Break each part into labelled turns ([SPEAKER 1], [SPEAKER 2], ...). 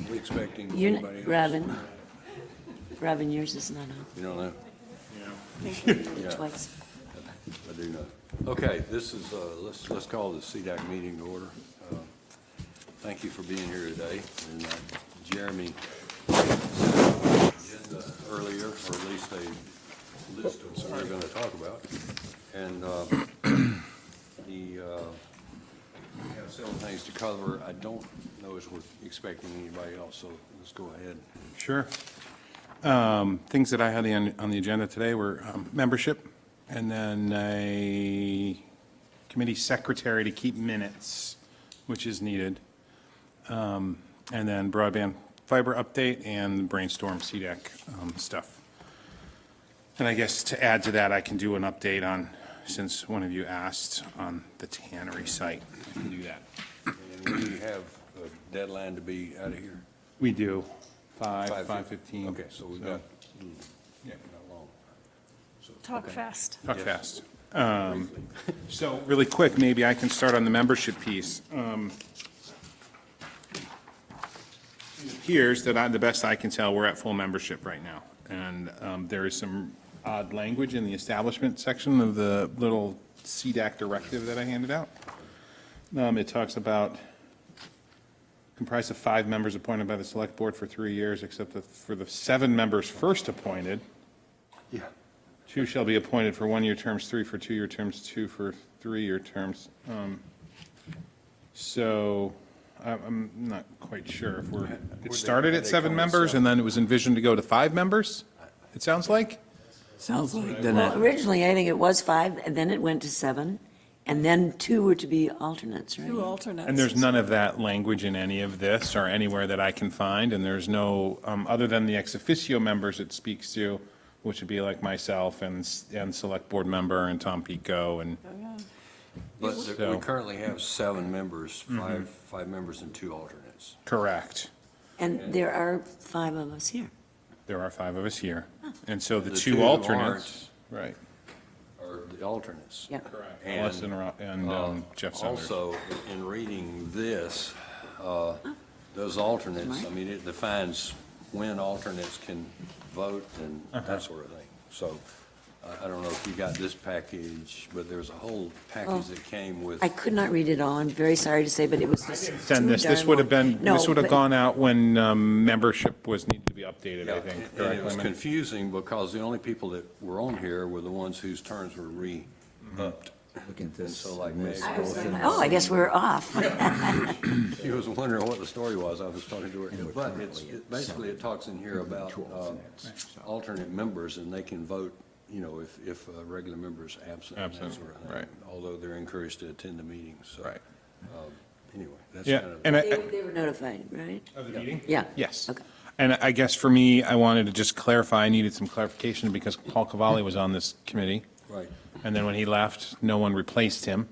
[SPEAKER 1] We expecting
[SPEAKER 2] You're,
[SPEAKER 1] anybody else?
[SPEAKER 2] Robin, yours is not on.
[SPEAKER 1] You don't know? Yeah,
[SPEAKER 2] Twice.
[SPEAKER 1] I do know. Okay, this is, let's call the Cedac meeting to order. Thank you for being here today. And Jeremy agenda earlier, or at least a list of what we're going to talk about. And we have several things to cover. I don't know if we're expecting anybody else, so let's go ahead.
[SPEAKER 3] Sure. Things that I had on the agenda today were membership, and then a committee secretary to keep minutes, which is needed, and then broadband fiber update and brainstorm CDAC stuff. And I guess to add to that, I can do an update on, since one of you asked, on the tannery site. I can do that.
[SPEAKER 1] And we have a deadline to be out of here.
[SPEAKER 3] We do.
[SPEAKER 1] 5:15.
[SPEAKER 3] 5:15.
[SPEAKER 1] Okay, so we've got,
[SPEAKER 3] Yeah.
[SPEAKER 1] not long.
[SPEAKER 4] Talk fast.
[SPEAKER 3] Talk
[SPEAKER 1] Yes.
[SPEAKER 3] fast. So really quick, maybe I can start on the membership piece. It appears that the best I can tell, we're at full membership right now. And there is some odd language in the establishment section of the little CDAC directive that I handed out. It talks about comprised of 5 members appointed by the select board for 3 years, except that for the 7 members first appointed,
[SPEAKER 1] Yeah.
[SPEAKER 3] 2 shall be appointed for 1-year terms, 3 for 2-year terms, 2 for 3-year terms. So I'm not quite sure if it started at 7 members and then it was envisioned to go to 5 members, it sounds like?
[SPEAKER 5] Sounds like, then
[SPEAKER 2] Well, originally, I think it was 5, and then it went to 7, and then 2 were to be alternates, right?
[SPEAKER 4] 2 alternates.
[SPEAKER 3] And there's none of that language in any of this or anywhere that I can find, and there's no, other than the ex officio members it speaks to, which would be like myself and select board member and Tom Pico and.
[SPEAKER 1] But
[SPEAKER 3] So-
[SPEAKER 1] we currently have 7 members, 5 members and 2 alternates.
[SPEAKER 3] Correct.
[SPEAKER 2] And there are 5 of us here.
[SPEAKER 3] There are 5 of us here. And so the
[SPEAKER 1] The
[SPEAKER 3] 2
[SPEAKER 1] 2
[SPEAKER 3] alternates. Right.
[SPEAKER 1] Or the alternates.
[SPEAKER 2] Yeah.
[SPEAKER 3] Correct.
[SPEAKER 1] And,
[SPEAKER 3] Alice and Jeff Sanders.
[SPEAKER 1] Also, in reading this, those alternates,
[SPEAKER 2] Smart.
[SPEAKER 1] I mean, it defines when alternates can vote and that sort of thing. So I don't know if you got this package, but there's a whole package that came with.
[SPEAKER 2] I could not read it all, I'm very sorry to say, but it was just
[SPEAKER 3] Send
[SPEAKER 2] too
[SPEAKER 3] this, this
[SPEAKER 2] darn
[SPEAKER 3] would have
[SPEAKER 2] long.
[SPEAKER 3] been,
[SPEAKER 2] No,
[SPEAKER 3] this would have
[SPEAKER 2] but-
[SPEAKER 3] gone out when membership was needed to be updated, I think.
[SPEAKER 1] And
[SPEAKER 3] correct,
[SPEAKER 1] it was
[SPEAKER 3] Lyman?
[SPEAKER 1] confusing because the only people that were on here were the ones whose terms were re-upped.
[SPEAKER 5] look at this.
[SPEAKER 1] So like
[SPEAKER 5] and this,
[SPEAKER 1] Meg-
[SPEAKER 5] both in
[SPEAKER 2] Oh, I guess we're off.
[SPEAKER 1] She was wondering what the story was. I was talking to her. But basically, it talks in here about alternate members, and they can vote, you know, if a regular member is absent. and that
[SPEAKER 3] Absent,
[SPEAKER 1] sort of thing,
[SPEAKER 3] right.
[SPEAKER 1] Although they're encouraged to attend the meetings. So,
[SPEAKER 3] Right.
[SPEAKER 1] anyway, that's
[SPEAKER 3] Yeah,
[SPEAKER 1] kind of.
[SPEAKER 3] and
[SPEAKER 2] They were notified, right?
[SPEAKER 3] Of the meeting?
[SPEAKER 2] Yeah.
[SPEAKER 3] Yes.
[SPEAKER 2] Okay.
[SPEAKER 3] And I guess for me, I wanted to just clarify, I needed some clarification because Paul Cavalli was on this committee.
[SPEAKER 1] Right.
[SPEAKER 3] And then when he left, no one replaced him.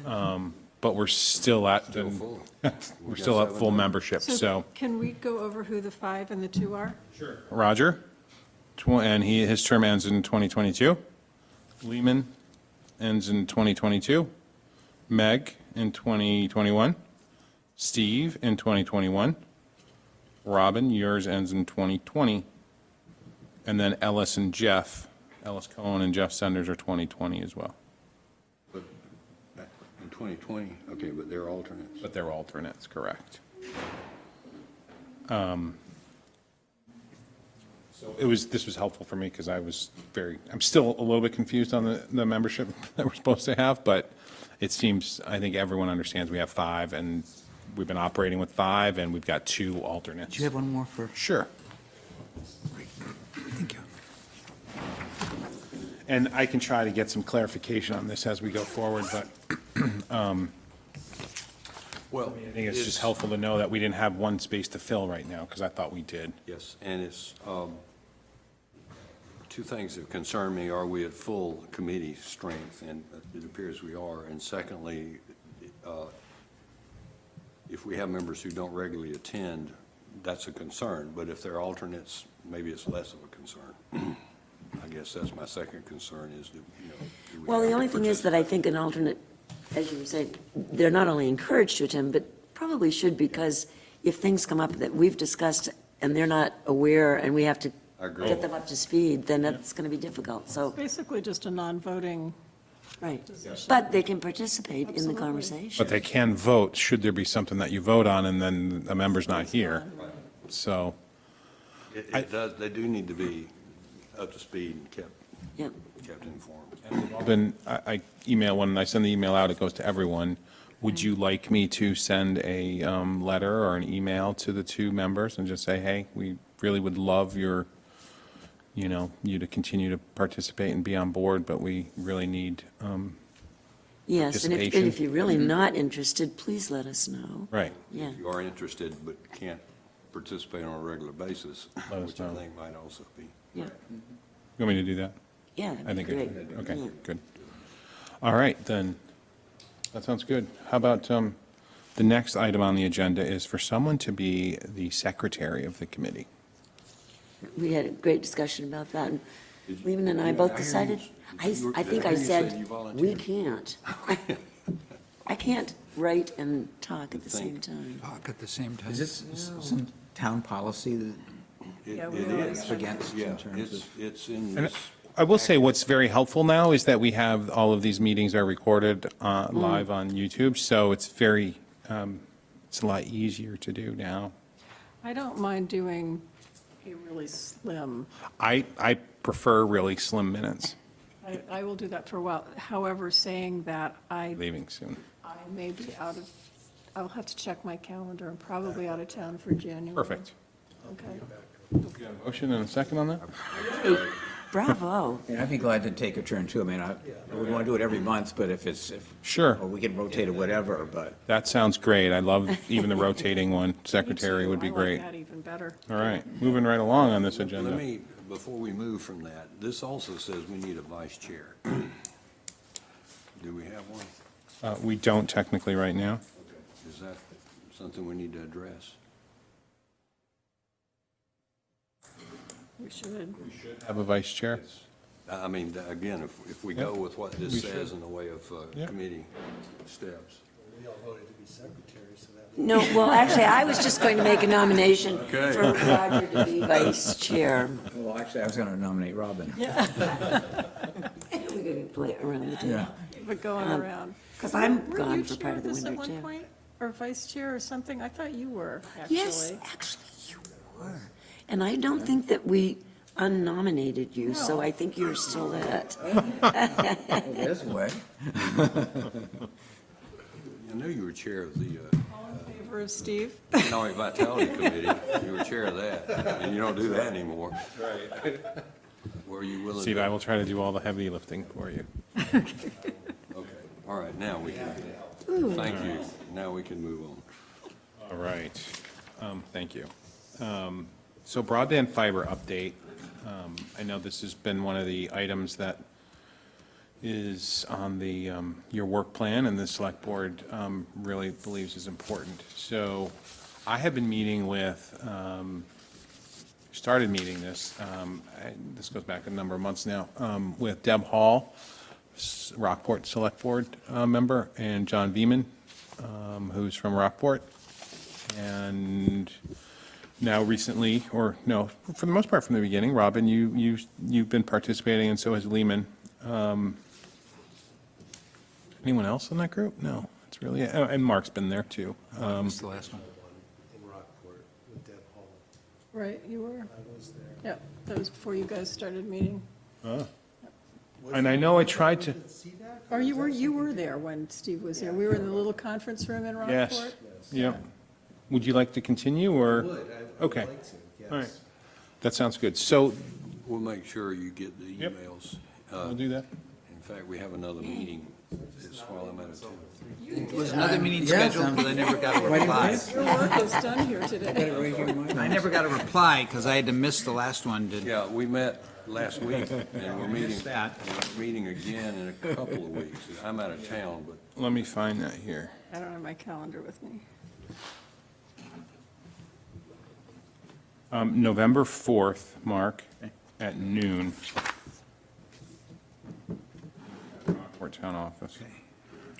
[SPEAKER 3] But we're still at,
[SPEAKER 1] Still full.
[SPEAKER 3] we're still at full membership, so.
[SPEAKER 4] Can we go over who the 5 and the 2 are?
[SPEAKER 3] Roger, and his term ends in 2022. Lehman ends in 2022. Meg in 2021. Steve in 2021. Robin, yours ends in 2020. And then Ellis and Jeff, Ellis Cohen and Jeff Senders are 2020 as well.
[SPEAKER 1] But in 2020, okay, but they're alternates.
[SPEAKER 3] But they're alternates, correct. So this was helpful for me because I'm still a little bit confused on the membership that we're supposed to have, but it seems, I think everyone understands we have 5 and we've been operating with 5 and we've got 2 alternates.
[SPEAKER 5] Do you have one more for?
[SPEAKER 3] Sure.
[SPEAKER 5] Thank you.
[SPEAKER 3] And I can try to get some clarification on this as we go forward, but
[SPEAKER 1] Well,
[SPEAKER 3] I think it's just helpful to know that we didn't have one space to fill right now because I thought we did.
[SPEAKER 1] Yes, and it's, 2 things that concern me. Are we at full committee strength? And it appears we are. And secondly, if we have members who don't regularly attend, that's a concern. But if they're alternates, maybe it's less of a concern. I guess that's my second concern is that, you know. do we
[SPEAKER 2] Well,
[SPEAKER 1] have
[SPEAKER 2] the
[SPEAKER 1] to
[SPEAKER 2] only thing is that I think an alternate, as you were saying, they're not only encouraged to attend, but probably should, because if things come up that we've discussed and they're not aware and we have to
[SPEAKER 1] I agree.
[SPEAKER 2] get them up to speed, then that's going to be difficult, so,
[SPEAKER 4] Basically just a non-voting,
[SPEAKER 2] right. But they can participate in the
[SPEAKER 4] Absolutely.
[SPEAKER 2] conversation.
[SPEAKER 3] But they can vote, should there be something that you vote on and then a member's not here. So,
[SPEAKER 1] It does, they do need to be up to speed and
[SPEAKER 2] Yep.
[SPEAKER 1] kept informed.
[SPEAKER 3] then I email, when I send the email out, it goes to everyone. Would you like me to send a letter or an email to the two members and just say, hey, we really would love your, you know, you to continue to participate and be on board, but we really need,
[SPEAKER 2] Yes, and
[SPEAKER 3] Participation.
[SPEAKER 2] if you're really not interested, please let us know.
[SPEAKER 3] right.
[SPEAKER 2] Yeah,
[SPEAKER 1] If you are interested but can't participate on a regular basis,
[SPEAKER 3] Let us
[SPEAKER 1] which I
[SPEAKER 3] know.
[SPEAKER 1] think might also be.
[SPEAKER 2] yeah,
[SPEAKER 3] You want me to do that?
[SPEAKER 2] yeah,
[SPEAKER 3] I
[SPEAKER 2] that'd be
[SPEAKER 3] think,
[SPEAKER 2] great.
[SPEAKER 3] okay,
[SPEAKER 2] Yeah.
[SPEAKER 3] good. All right, then, that sounds good. How about, the next item on the agenda is for someone to be the secretary of the committee.
[SPEAKER 2] We had a great discussion about that, and
[SPEAKER 1] Did you-
[SPEAKER 2] Lehman and I
[SPEAKER 1] yeah,
[SPEAKER 2] both
[SPEAKER 1] I hear
[SPEAKER 2] decided,
[SPEAKER 1] you-
[SPEAKER 2] I
[SPEAKER 1] you were-
[SPEAKER 2] I think
[SPEAKER 1] I
[SPEAKER 2] I
[SPEAKER 1] hear you said
[SPEAKER 2] said,
[SPEAKER 1] you
[SPEAKER 2] we
[SPEAKER 1] volunteered."
[SPEAKER 2] can't. I can't write and talk at the same
[SPEAKER 1] Think.
[SPEAKER 2] time.
[SPEAKER 5] Talk at the same time. Is this some town policy that
[SPEAKER 4] Yeah,
[SPEAKER 1] It
[SPEAKER 4] we
[SPEAKER 1] it
[SPEAKER 4] always
[SPEAKER 1] is.
[SPEAKER 4] have-
[SPEAKER 5] against in
[SPEAKER 1] Yeah,
[SPEAKER 5] terms of?
[SPEAKER 1] it's in
[SPEAKER 3] And
[SPEAKER 1] this,
[SPEAKER 3] I will say what's very helpful now is that we have, all of these meetings are recorded live on YouTube, so it's very, it's a lot easier to do now.
[SPEAKER 4] I don't mind doing a really slim,
[SPEAKER 3] I prefer really slim minutes,
[SPEAKER 4] I will do that for a while. However, saying that I
[SPEAKER 3] leaving soon.
[SPEAKER 4] may be out of, I'll have to check my calendar. I'm probably out of town for January.
[SPEAKER 3] Perfect.
[SPEAKER 4] Okay.
[SPEAKER 3] Motion and a second on that?
[SPEAKER 2] Bravo.
[SPEAKER 5] And I'd be glad to take a turn too. I mean, I would want to do it every month, but if,
[SPEAKER 3] Sure,
[SPEAKER 5] or we can rotate it, whatever, but.
[SPEAKER 3] that sounds great. I love even the rotating one. Secretary would be great.
[SPEAKER 4] I like that even better.
[SPEAKER 3] All right, moving right along on this
[SPEAKER 1] let
[SPEAKER 3] agenda.
[SPEAKER 1] me, before we move from that, this also says we need a vice chair. Do we have one?
[SPEAKER 3] We don't technically right now.
[SPEAKER 1] Is that something we need to address?
[SPEAKER 4] We should.
[SPEAKER 3] Have a vice chair?
[SPEAKER 1] I mean, again, if we go with what this
[SPEAKER 3] We
[SPEAKER 1] says
[SPEAKER 3] should.
[SPEAKER 1] in the way of
[SPEAKER 3] Yeah.
[SPEAKER 1] committee steps.
[SPEAKER 2] No, well, actually, I was just going to make a nomination
[SPEAKER 1] Okay.
[SPEAKER 2] for Roger to be vice chair.
[SPEAKER 5] Well, actually, I was going to nominate Robin.
[SPEAKER 2] We're going to play around the table.
[SPEAKER 5] Yeah.
[SPEAKER 4] But going around.
[SPEAKER 2] Because I'm
[SPEAKER 4] Weren't
[SPEAKER 2] gone
[SPEAKER 4] you
[SPEAKER 2] for
[SPEAKER 4] chair
[SPEAKER 2] part of the
[SPEAKER 4] this
[SPEAKER 2] winter,
[SPEAKER 4] at one
[SPEAKER 2] too.
[SPEAKER 4] point? Or vice chair or something? I thought you were, actually.
[SPEAKER 2] Yes, actually, you were. And I don't think that we unnominated you, so
[SPEAKER 4] No.
[SPEAKER 2] I think you're still it.
[SPEAKER 5] This way.
[SPEAKER 1] I knew you were chair of the
[SPEAKER 4] All in favor of Steve?
[SPEAKER 1] Economic Vitality Committee. You were chair of that, and you don't do that anymore. Right. Were you willing?
[SPEAKER 3] Steve,
[SPEAKER 1] to-
[SPEAKER 3] I will try to do all the heavy lifting for you.
[SPEAKER 1] Okay, all right, now we can, thank you. Now we can move on.
[SPEAKER 3] All right, thank you. So broadband fiber update. I know this has been one of the items that is on the, your work plan, and the select board really believes is important. So I have been meeting with, started meeting this, this goes back a number of months now, with Deb Hall, Rockport Select Board member, and John Beeman, who's from Rockport. And now recently, or no, for the most part from the beginning, Robin, you've been participating, and so has Lehman. Anyone else in that group? No, it's really, and Mark's been there too.
[SPEAKER 5] What's the last one?
[SPEAKER 6] in Rockport with Deb Hall.
[SPEAKER 4] Right, you were?
[SPEAKER 6] I was there.
[SPEAKER 4] Yeah, that was before you guys started meeting.
[SPEAKER 3] And I know I tried to,
[SPEAKER 6] See that?
[SPEAKER 4] Or you were there when Steve was there. We were in the little conference room in
[SPEAKER 3] yes,
[SPEAKER 4] Rockport.
[SPEAKER 3] yep. Would you like to continue, or?
[SPEAKER 6] Would, I would
[SPEAKER 3] Okay.
[SPEAKER 6] like to, yes.
[SPEAKER 3] All right, that sounds good. So,
[SPEAKER 1] We'll make sure you get the
[SPEAKER 3] Yep.
[SPEAKER 1] emails.
[SPEAKER 3] we'll do that.
[SPEAKER 1] In fact, we have another meeting. It's while I'm out of town.
[SPEAKER 7] Was another meeting
[SPEAKER 5] Yeah,
[SPEAKER 7] scheduled, but I never got a
[SPEAKER 5] Right in
[SPEAKER 7] reply.
[SPEAKER 5] place.
[SPEAKER 4] Your work was done here today.
[SPEAKER 5] Right here in my
[SPEAKER 7] I never got a reply because I had to miss the last one.
[SPEAKER 1] Yeah, we met last week, and we're meeting,
[SPEAKER 7] that.
[SPEAKER 1] we're meeting again in a couple of weeks. I'm out of town, but
[SPEAKER 3] Let me find that here.
[SPEAKER 4] I don't have my calendar with me.
[SPEAKER 3] November 4th, Mark, at noon. Rockport Town Office.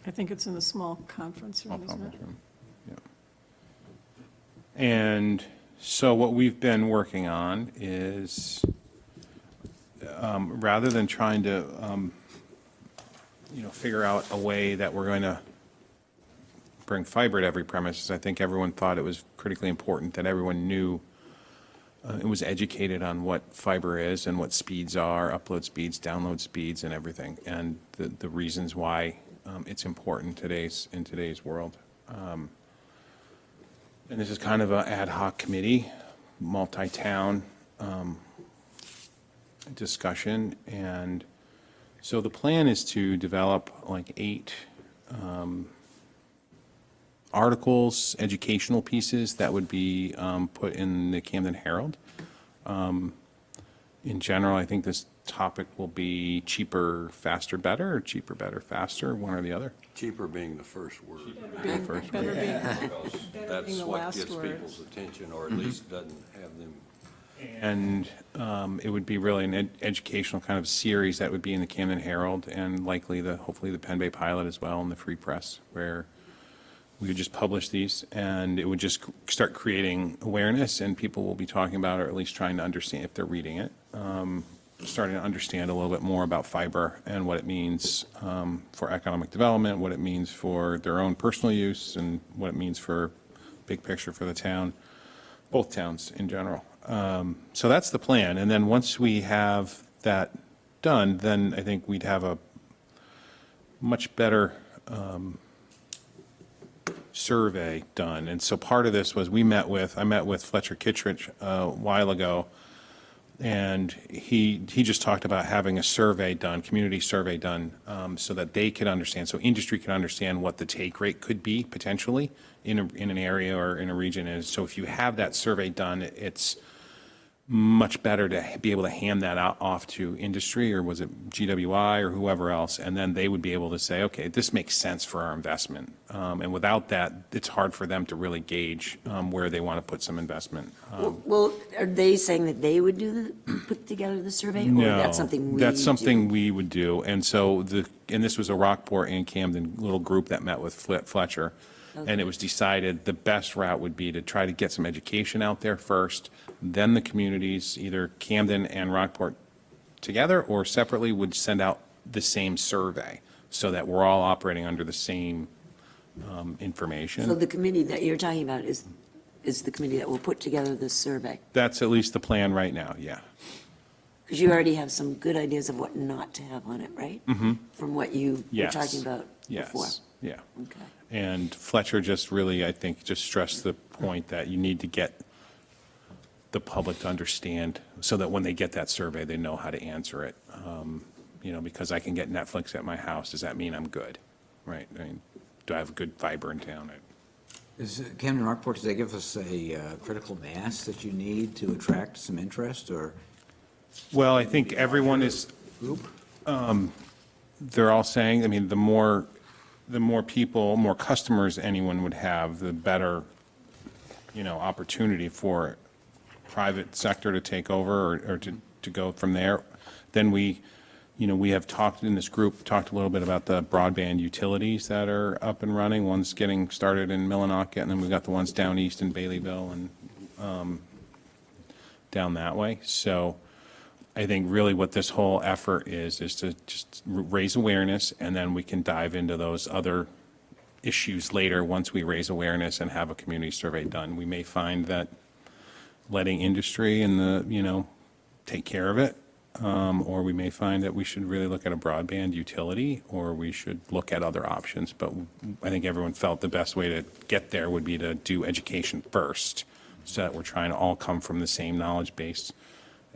[SPEAKER 4] I think it's in the small conference
[SPEAKER 3] Small
[SPEAKER 4] room, isn't
[SPEAKER 3] conference
[SPEAKER 4] it?
[SPEAKER 3] room, yeah. And so what we've been working on is, rather than trying to, figure out a way that we're going to bring fiber to every premises, I think everyone thought it was critically important that everyone knew, it was educated on what fiber is and what speeds are, upload speeds, download speeds, and everything, and the reasons why it's important in today's world. And this is kind of an ad hoc committee, multi-town discussion. And so the plan is to develop like 8 articles, educational pieces that would be put in the Camden Herald. In general, I think this topic will be cheaper, faster, better, or cheaper, better, faster, one or the other.
[SPEAKER 1] Cheaper being the first word.
[SPEAKER 3] First
[SPEAKER 4] Better being,
[SPEAKER 1] Because that's
[SPEAKER 4] being the
[SPEAKER 1] what
[SPEAKER 4] last
[SPEAKER 1] gets
[SPEAKER 4] word.
[SPEAKER 1] people's attention, or at least doesn't have them.
[SPEAKER 3] And it would be really an educational kind of series that would be in the Camden Herald and likely hopefully the Penn Bay Pilot as well in the Free Press, where we would just publish these and it would just start creating awareness and people will be talking about, or at least trying to understand if they're reading it, starting to understand a little bit more about fiber and what it means for economic development, what it means for their own personal use, and what it means for big picture for the town, both towns in general. So that's the plan. And then once we have that done, then I think we'd have a much better survey done. And so part of this was I met with Fletcher Kittredge a while ago, and he just talked about having a survey done, community survey done, so that they could understand, so industry can understand what the take rate could be potentially in an area or in a region. And so if you have that survey done, it's much better to be able to hand that off to industry, or was it GWI or whoever else, and then they would be able to say, okay, this makes sense for our investment. And without that, it's hard for them to really gauge where they want to put some investment.
[SPEAKER 2] Well, are they saying that they would put together the survey? Or
[SPEAKER 3] No,
[SPEAKER 2] that's something we
[SPEAKER 3] that's
[SPEAKER 2] do?
[SPEAKER 3] something we would do. And so and this was a Rockport and Camden little group that met with Fletcher. And it was decided the best route would be to try to get some education out there first, then the communities, either Camden and Rockport together or separately, would send out the same survey so that we're all operating under the same information.
[SPEAKER 2] So the committee that you're talking about is the committee that will put together this survey?
[SPEAKER 3] That's at least the plan right now, yeah.
[SPEAKER 2] Because you already have some good ideas of what not to have on it, right? Mm-hmm. From what you were
[SPEAKER 3] Yes.
[SPEAKER 2] talking about before?
[SPEAKER 3] Yes, yeah.
[SPEAKER 2] Okay.
[SPEAKER 3] And Fletcher just really, I think, just stressed the point that you need to get the public to understand so that when they get that survey, they know how to answer it. Because I can get Netflix at my house, does that mean I'm good? Right? I mean, do I have good fiber in town?
[SPEAKER 5] Is Camden Rockport, does they give us a critical mass that you need to attract some interest, or?
[SPEAKER 3] Well, I think everyone is, they're all saying, I mean, the more people, more customers anyone would have, the better, opportunity for private sector to take over or to go from there. Then we have talked in this group, talked a little bit about the broadband utilities that are up and running. One's getting started in Millinocket, and then we've got the ones down east in Baileyville and down that way. So I think really what this whole effort is to just raise awareness, and then we can dive into those other issues later once we raise awareness and have a community survey done. We may find that letting industry and take care of it, or we may find that we should really look at a broadband utility, or we should look at other options. But I think everyone felt the best way to get there would be to do education first, so that we're trying to all come from the same knowledge base,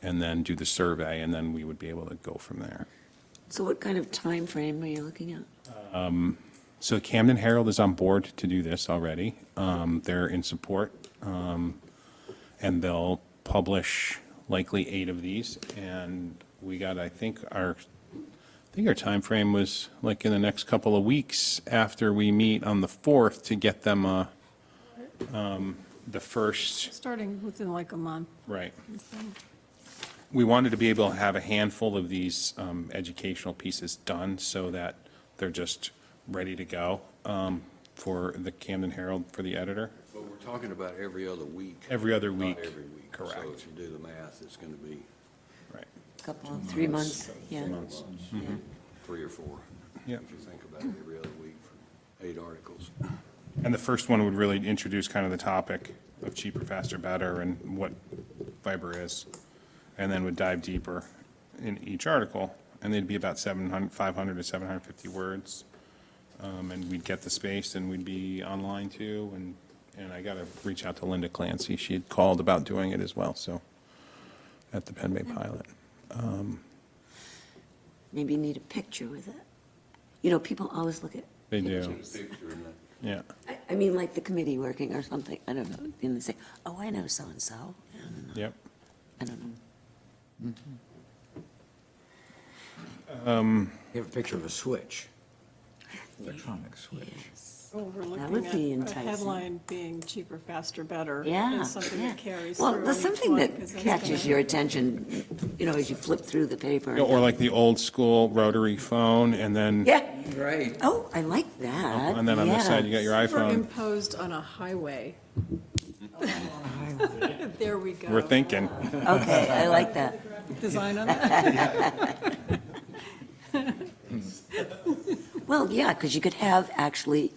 [SPEAKER 3] and then do the survey, and then we would be able to go from there.
[SPEAKER 2] So what kind of time frame are you looking at?
[SPEAKER 3] So Camden Herald is on board to do this already. They're in support, and they'll publish likely 8 of these. And we got, I think our time frame was like in the next couple of weeks after we meet on the 4th to get them the first,
[SPEAKER 4] Starting within like a month.
[SPEAKER 3] right. We wanted to be able to have a handful of these educational pieces done so that They're just ready to go for the Camden Herald, for the editor.
[SPEAKER 1] But we're talking about every other week.
[SPEAKER 3] Every other
[SPEAKER 1] Not
[SPEAKER 3] week.
[SPEAKER 1] every week. So
[SPEAKER 3] Correct.
[SPEAKER 1] if you do the math, it's going to be
[SPEAKER 3] Right.
[SPEAKER 2] Couple, 3 months, yeah.
[SPEAKER 3] 3 months.
[SPEAKER 2] Yeah.
[SPEAKER 1] 3 or 4.
[SPEAKER 3] Yep.
[SPEAKER 1] If you think about it, every other week for 8 articles.
[SPEAKER 3] And the first one would really introduce kind of the topic of cheaper, faster, better, and what fiber is, and then would dive deeper in each article, and they'd be about 500 to 750 words. And we'd get the space, and we'd be online too, and I got to reach out to Linda Clancy. She had called about doing it as well, so, at the Penn Bay Pilot.
[SPEAKER 2] Maybe you need a picture with it. You know, people always look at.
[SPEAKER 3] They do,
[SPEAKER 1] Picture and that.
[SPEAKER 3] yeah.
[SPEAKER 2] I mean, like the committee working or something, I don't know, and they say, oh, I know so-and-so.
[SPEAKER 3] Yep.
[SPEAKER 2] I don't know.
[SPEAKER 5] You have a picture of a switch, electronic switch.
[SPEAKER 2] That would
[SPEAKER 4] Overlooking
[SPEAKER 2] be
[SPEAKER 4] a
[SPEAKER 2] enticing.
[SPEAKER 4] headline being cheaper, faster, better.
[SPEAKER 2] Yeah,
[SPEAKER 4] Is something
[SPEAKER 2] yeah.
[SPEAKER 4] that carries
[SPEAKER 2] Well,
[SPEAKER 4] through
[SPEAKER 2] there's
[SPEAKER 4] on each
[SPEAKER 2] something
[SPEAKER 4] one,
[SPEAKER 2] that
[SPEAKER 4] 'cause that's
[SPEAKER 2] catches
[SPEAKER 4] gonna-
[SPEAKER 2] your attention, you know, as you flip through the paper.
[SPEAKER 3] Or like the old school rotary phone, and then,
[SPEAKER 2] Yeah,
[SPEAKER 5] Right.
[SPEAKER 2] oh, I like that.
[SPEAKER 3] and then on this side, you got your iPhone.
[SPEAKER 4] Superimposed on a highway. There we go.
[SPEAKER 3] We're thinking.
[SPEAKER 2] Okay, I like that.
[SPEAKER 4] Design on that?
[SPEAKER 2] Well, yeah, because you could have actually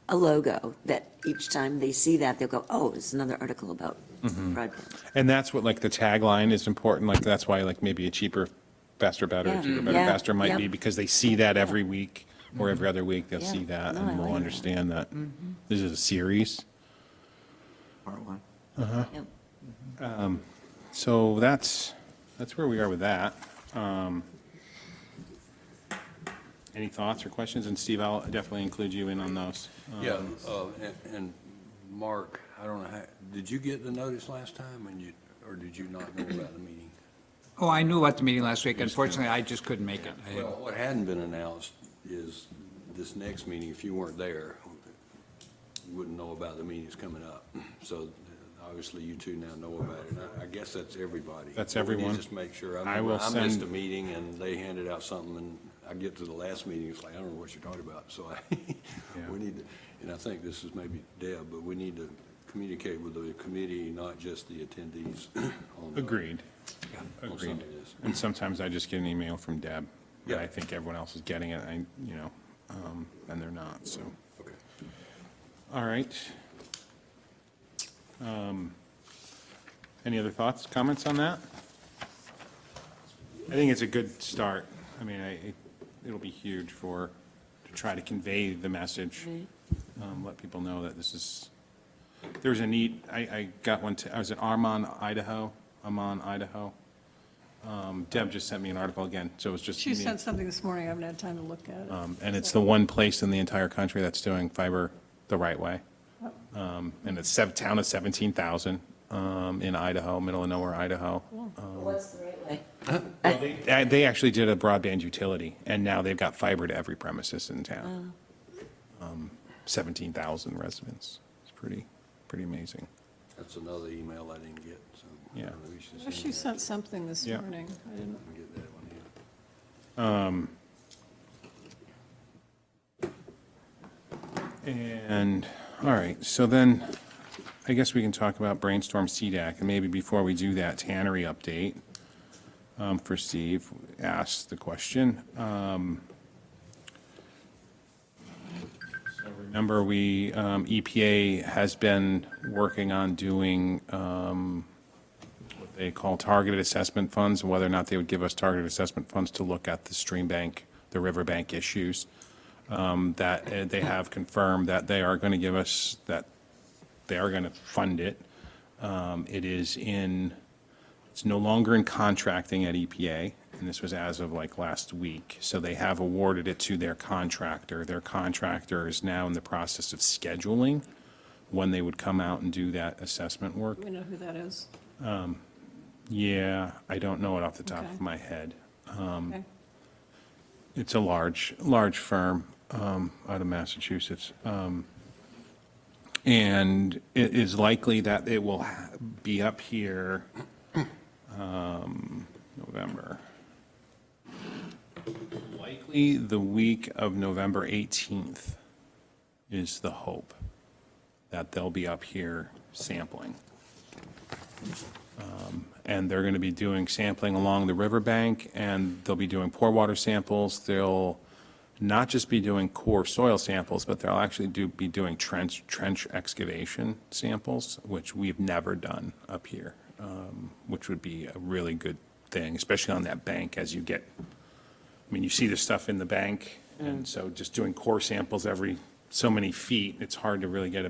[SPEAKER 2] a logo that each time they see that, they'll go, oh, it's another article about broadband.
[SPEAKER 3] And that's what, like, the tagline is important, like, that's why, like, maybe a cheaper, faster, better,
[SPEAKER 2] Yeah.
[SPEAKER 3] cheaper, better,
[SPEAKER 2] Yeah.
[SPEAKER 3] faster might
[SPEAKER 2] Yep.
[SPEAKER 3] be, because they see that every week, or every other week, they'll
[SPEAKER 2] Yeah.
[SPEAKER 3] see that,
[SPEAKER 2] No, I
[SPEAKER 3] and
[SPEAKER 2] like
[SPEAKER 3] we'll
[SPEAKER 2] that.
[SPEAKER 3] understand that this is a series.
[SPEAKER 5] Part one.
[SPEAKER 2] Yep.
[SPEAKER 3] So that's where we are with that. Any thoughts or questions? And Steve, I'll definitely include you in on those.
[SPEAKER 1] Yeah, and Mark, I don't know, did you get the notice last time, or did you not know about the meeting?
[SPEAKER 7] Oh, I knew about the meeting last week. Unfortunately, I just couldn't make it. I had-
[SPEAKER 1] Well, what hadn't been announced is this next meeting, if you weren't there, you wouldn't know about the meetings coming up. So obviously, you two now know about it. And I guess that's everybody.
[SPEAKER 3] That's
[SPEAKER 1] But we need to
[SPEAKER 3] everyone.
[SPEAKER 1] Just make sure.
[SPEAKER 3] I will
[SPEAKER 1] I missed
[SPEAKER 3] send-
[SPEAKER 1] a meeting, and they handed out something, and I get to the last meeting, it's like, I don't know what you're talking about. So we need to, and I think this is maybe Deb, but we need to communicate with the committee, not just the attendees.
[SPEAKER 3] Agreed,
[SPEAKER 1] On some
[SPEAKER 3] agreed.
[SPEAKER 1] of this.
[SPEAKER 3] And sometimes I just get an email from Deb, but
[SPEAKER 1] Yeah.
[SPEAKER 3] I think everyone else is getting it, and they're not, so.
[SPEAKER 1] Okay.
[SPEAKER 3] All right. Any other thoughts, comments on that? I think it's a good start. I mean, it'll be huge to try to convey the message, let people know that this is, there's a neat, I got one, I was in Amman, Idaho. Deb just sent me an article again, so it was just.
[SPEAKER 4] She
[SPEAKER 3] me.
[SPEAKER 4] sent something this morning, I haven't had time to look at it.
[SPEAKER 3] And it's the one place in the entire country that's doing fiber the right way. And it's town of 17,000 in Idaho, middle of nowhere, Idaho.
[SPEAKER 2] What's the right way?
[SPEAKER 3] They actually did a broadband utility, and now they've got fiber to every premises in town. 17,000 residents. It's pretty amazing.
[SPEAKER 1] That's another email I didn't get, so. I
[SPEAKER 3] Yeah.
[SPEAKER 1] don't know, we should
[SPEAKER 4] Oh,
[SPEAKER 1] send
[SPEAKER 4] she
[SPEAKER 1] that.
[SPEAKER 4] sent something this
[SPEAKER 3] Yeah.
[SPEAKER 4] morning. I didn't,
[SPEAKER 1] Get that one, yeah.
[SPEAKER 3] And, all right, so then, I guess we can talk about brainstorm CEDAC, and maybe before we do that, tannery update for Steve, asked the question. So remember, EPA has been working on doing what they call targeted assessment funds, and whether or not they would give us targeted assessment funds to look at the stream bank, the riverbank issues. That they have confirmed that they are going to give us, that they are going to fund it. It's no longer in contracting at EPA, and this was as of like last week. So they have awarded it to their contractor. Their contractor is now in the process of scheduling when they would come out and do that assessment work.
[SPEAKER 4] we know who that is.
[SPEAKER 3] Yeah, I don't know it off the top
[SPEAKER 4] Okay.
[SPEAKER 3] of my head.
[SPEAKER 4] Okay.
[SPEAKER 3] It's a large firm out of Massachusetts. And it is likely that it will be up here November. Likely The week of November 18th is the hope that they'll be up here sampling. And they're going to be doing sampling along the riverbank, and they'll be doing pore water samples. They'll not just be doing core soil samples, but they'll actually be doing trench excavation samples, which we've never done up here, which would be a really good thing, especially on that bank as you get, I mean, you see the stuff in the bank, and so just doing core samples every so many feet, it's hard to really get a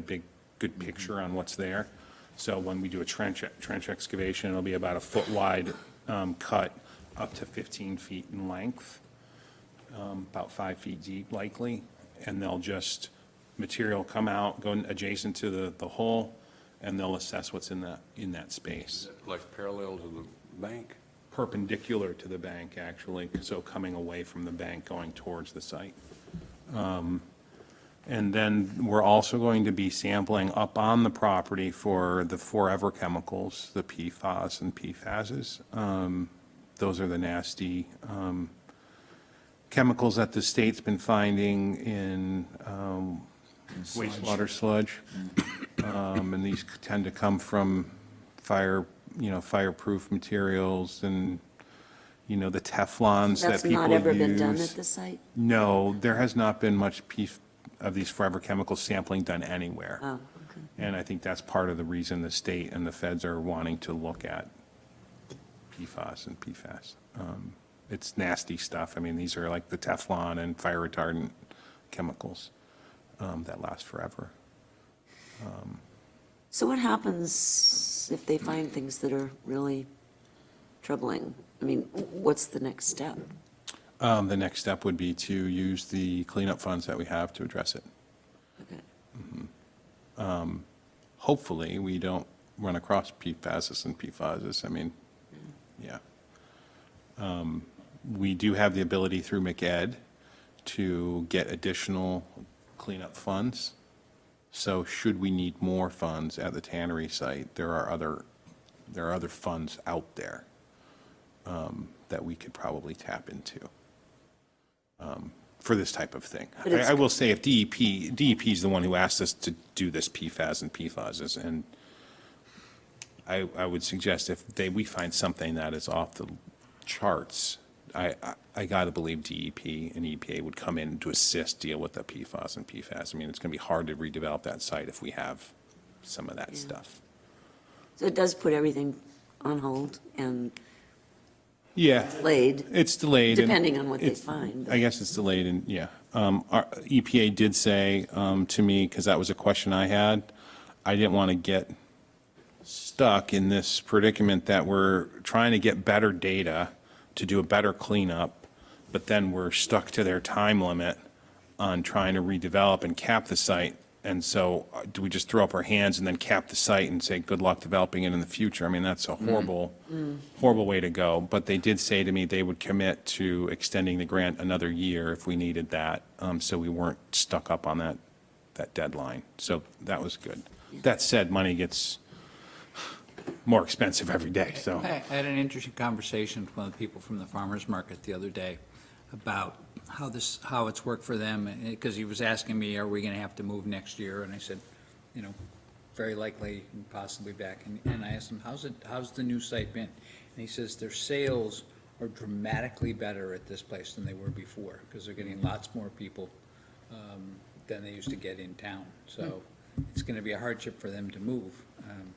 [SPEAKER 3] good picture on what's there. So when we do a trench excavation, it'll be about a foot wide cut, up to 15 feet in length, about 5 feet deep likely, and they'll just, material come out, go adjacent to the hole, and they'll assess what's in that space.
[SPEAKER 1] Like parallel to the bank?
[SPEAKER 3] Perpendicular to the bank, actually, so coming away from the bank, going towards the site. And then we're also going to be sampling up on the property for the forever chemicals, the PFAS and PFASs. Those are the nasty chemicals that the state's been finding in wastewater sludge. And these tend to come from fireproof materials and, the Teflons that
[SPEAKER 2] That's
[SPEAKER 3] people use.
[SPEAKER 2] not ever been done at the site?
[SPEAKER 3] No, there has not been much of these forever chemical sampling done anywhere.
[SPEAKER 2] Oh, okay.
[SPEAKER 3] And I think that's part of the reason the state and the feds are wanting to look at PFAS and PFAS. It's nasty stuff. I mean, these are like the Teflon and fire retardant chemicals that last forever.
[SPEAKER 2] So what happens if they find things that are really troubling? I mean, what's the next step?
[SPEAKER 3] The next step would be to use the cleanup funds that we have to address it.
[SPEAKER 2] Okay.
[SPEAKER 3] Hopefully, we don't run across PFASs and PFASs. I mean, yeah. We do have the ability through McEd to get additional cleanup funds. So should we need more funds at the tannery site, there are other funds out there that we could probably tap into for this type of thing.
[SPEAKER 2] But it's-
[SPEAKER 3] I will say, if DEP is the one who asked us to do this PFAS and PFASs, and I would suggest if we find something that is off the charts, I got to believe DEP and EPA would come in to assist deal with the PFAS and PFAS. I mean, it's going to be hard to redevelop that site if we have some of that stuff.
[SPEAKER 2] So it does put everything on hold and
[SPEAKER 3] Yeah.
[SPEAKER 2] delayed,
[SPEAKER 3] It's delayed. and
[SPEAKER 2] depending on what they
[SPEAKER 3] it's-
[SPEAKER 2] find.
[SPEAKER 3] I guess it's delayed, and, yeah. Our EPA did say to me, because that was a question I had, I didn't want to get stuck in this predicament that we're trying to get better data to do a better cleanup, but then we're stuck to their time limit on trying to redevelop and cap the site. And so do we just throw up our hands and then cap the site and say, good luck developing it in the future? I mean, that's a horrible way to go. But they did say to me they would commit to extending the grant another year if we needed that, so we weren't stuck up on that deadline. So that was good. That said, money gets more expensive every day, so.
[SPEAKER 7] I had an interesting conversation with one of the people from the farmer's market the other day about how it's worked for them, because he was asking me, are we going to have to move next year? And I said, very likely, and possibly back. And I asked him, how's the new site been? And he says their sales are dramatically better at this place than they were before, because they're getting lots more people than they used to get in town. So it's going to be a hardship for them to move.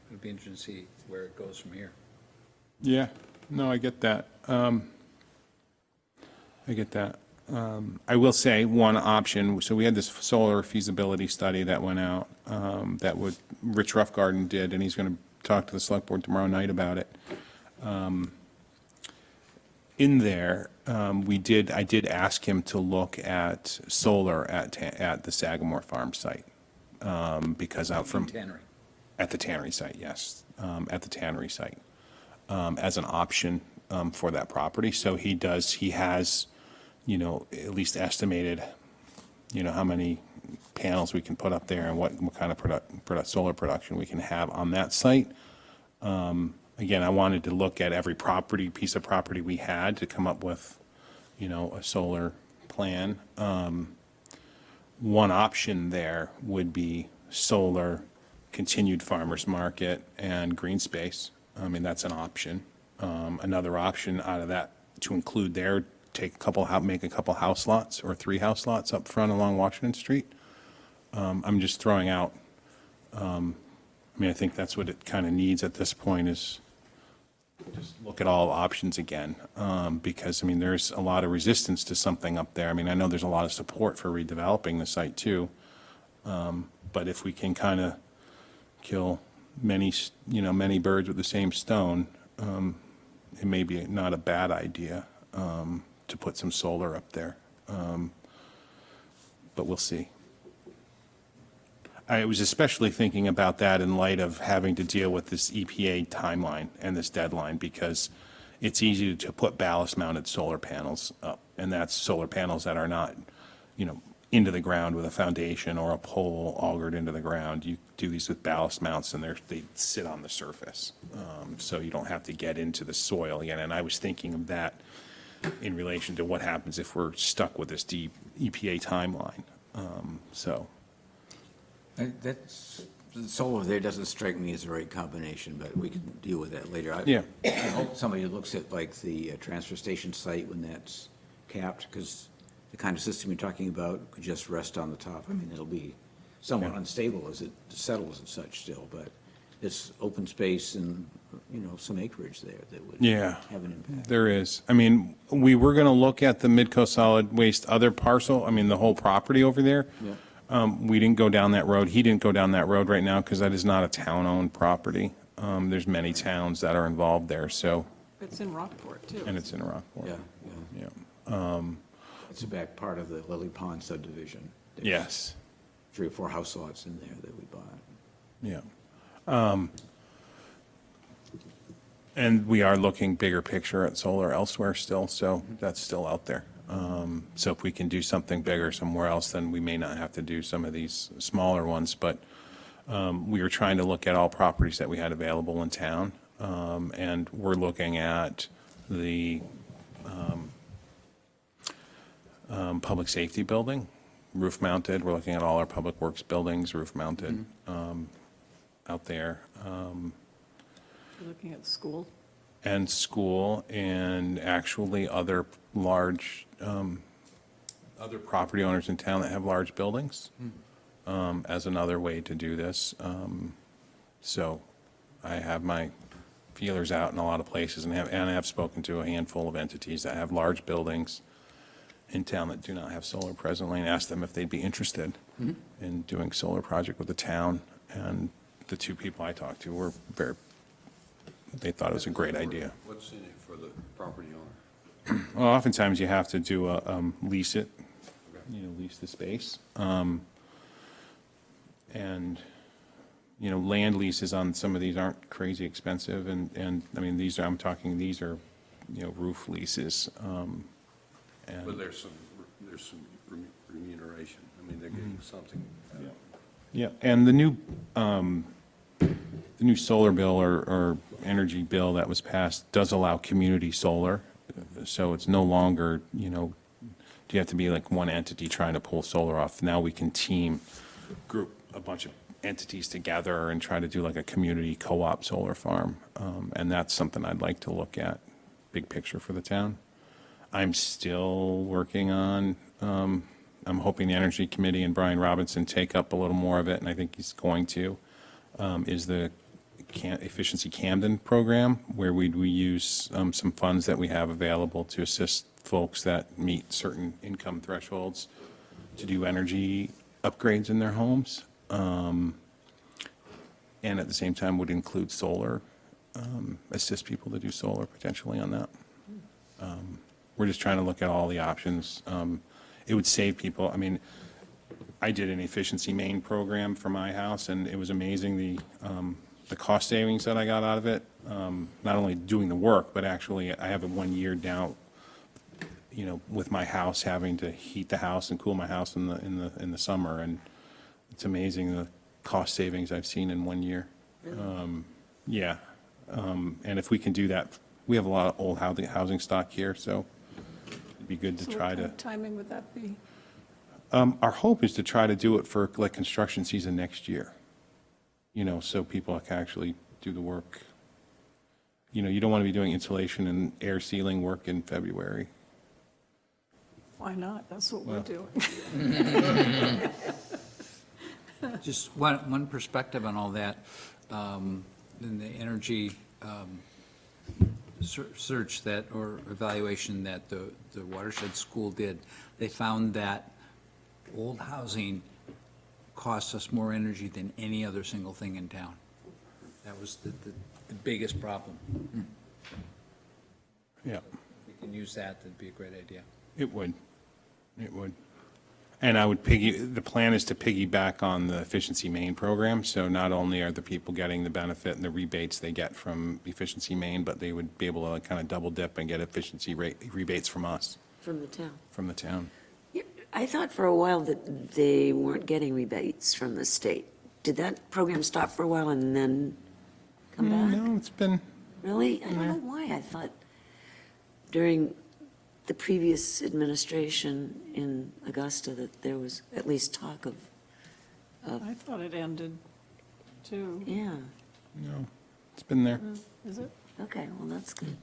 [SPEAKER 7] It'll be interesting to see where it goes from here.
[SPEAKER 3] Yeah, no, I get that. I will say one option, so we had this solar feasibility study that went out, Rich Roughgarden did, and he's going to talk to the select board tomorrow night about it. In there, I did ask him to look at solar at the Sagamore Farm site, because out from.
[SPEAKER 7] Tannery.
[SPEAKER 3] At the tannery site, yes, at the tannery site, as an option for that property. So he has, at least estimated, how many panels we can put up there and what kind of solar production we can have on that site. Again, I wanted to look at every piece of property we had to come up with, a solar plan. One option there would be solar, continued farmer's market, and green space. I mean, that's an option. Another option out of that to include there, make a couple house lots or 3 house lots up front along Washington Street. I'm just throwing out, I mean, I think that's what it kind of needs at this point is just look at all options again. Because, I mean, there's a lot of resistance to something up there. I mean, I know there's a lot of support for redeveloping the site too. But if we can kind of kill many birds with the same stone, it may be not a bad idea to put some solar up there. But we'll see. I was especially thinking about that in light of having to deal with this EPA timeline and this deadline, because it's easy to put ballast-mounted solar panels up, and that's solar panels that are not, into the ground with a foundation or a pole augured into the ground. You do these with ballast mounts, and they sit on the surface, so you don't have to get into the soil again. And I was thinking of that in relation to what happens if we're stuck with this deep EPA timeline. So.
[SPEAKER 5] That's, the solar there doesn't strike me as the right combination, but we can deal with that later.
[SPEAKER 3] Yeah.
[SPEAKER 5] I hope somebody looks at like the transfer station site when that's capped, because the kind of system you're talking about could just rest on the top. I mean, it'll be somewhat unstable as it settles and such still, but it's open space and, some acreage there that would
[SPEAKER 3] Yeah.
[SPEAKER 5] have an impact.
[SPEAKER 3] There is. I mean, we were going to look at the Midco Solid Waste other parcel, I mean, the whole property over there.
[SPEAKER 5] Yeah.
[SPEAKER 3] We didn't go down that road. He didn't go down that road right now because that is not a town-owned property. There's many towns that are involved there, so,
[SPEAKER 4] It's in Rockport, too.
[SPEAKER 3] and it's in Rockport.
[SPEAKER 5] Yeah.
[SPEAKER 3] Yeah.
[SPEAKER 5] It's a back part of the Lily Pond subdivision. There's
[SPEAKER 3] Yes.
[SPEAKER 5] 3 or 4 house lots in there that we bought.
[SPEAKER 3] Yeah. And we are looking bigger picture at solar elsewhere still, so that's still out there. So if we can do something bigger somewhere else, then we may not have to do some of these smaller ones. But we were trying to look at all properties that we had available in town. And we're looking at the public safety building, roof mounted. We're looking at all our public works buildings, roof mounted out there.
[SPEAKER 4] You're looking at the school.
[SPEAKER 3] And school, and actually other large, other property owners in town that have large buildings, as another way to do this. So I have my feelers out in a lot of places and I have spoken to a handful of entities that have large buildings in town that do not have solar presently, and asked them if they'd be interested in doing solar project with the town. And the 2 people I talked to were they thought it was a great idea.
[SPEAKER 1] What's in it for the property owner?
[SPEAKER 3] Well, oftentimes you have to do lease it, lease the space. And, land leases on some of these aren't crazy expensive, and, I mean, these are roof leases.
[SPEAKER 1] But there's some remuneration. I mean, they're getting something.
[SPEAKER 3] Yeah, and the new solar bill or energy bill that was passed does allow community solar. So it's no longer, do you have to be like one entity trying to pull solar off? Now we can group a bunch of entities together and try to do like a community co-op solar farm. And that's something I'd like to look at, big picture for the town. I'm still working on, I'm hoping the Energy Committee and Brian Robinson take up a little more of it, and I think he's going to, is the Efficiency Camden program, where we use some funds that we have available to assist folks that meet certain income thresholds to do energy upgrades in their homes. And at the same time would include solar, assist people to do solar potentially on that. We're just trying to look at all the options. It would save people, I mean, I did an efficiency main program for my house, and it was amazing the cost savings that I got out of it. Not only doing the work, but actually I have it 1 year down, with my house, having to heat the house and cool my house in the summer, and it's amazing the cost savings I've seen in 1 year. Yeah, and if we can do that, we have a lot of old housing stock here, so be good to
[SPEAKER 4] So what
[SPEAKER 3] try
[SPEAKER 4] kind
[SPEAKER 3] to,
[SPEAKER 4] of timing would that be?
[SPEAKER 3] our hope is to try to do it for like construction season next year. So people can actually do the work. You don't want to be doing insulation and air sealing work in February.
[SPEAKER 4] Why not? That's what we're
[SPEAKER 3] Well.
[SPEAKER 4] doing.
[SPEAKER 7] Just one perspective on all that, in the energy search that, or evaluation that the watershed school did, they found that old housing costs us more energy than any other single thing in town. That was the biggest problem.
[SPEAKER 3] Yeah,
[SPEAKER 7] If we can use that, that'd be a great idea.
[SPEAKER 3] it would. It would. And the plan is to piggyback on the Efficiency Maine program, so not only are the people getting the benefit and the rebates they get from Efficiency Maine, but they would be able to kind of double dip and get efficiency rebates from us,
[SPEAKER 2] From the town.
[SPEAKER 3] from the town.
[SPEAKER 2] Yeah, I thought for a while that they weren't getting rebates from the state. Did that program stop for a while and then come back?
[SPEAKER 3] No, it's been,
[SPEAKER 2] Really? I don't know why. I thought during the previous administration in Augusta that there was at least talk of,
[SPEAKER 4] I thought it ended too.
[SPEAKER 2] yeah,
[SPEAKER 3] no, it's been there.
[SPEAKER 4] Is it?
[SPEAKER 2] okay, well, that's good.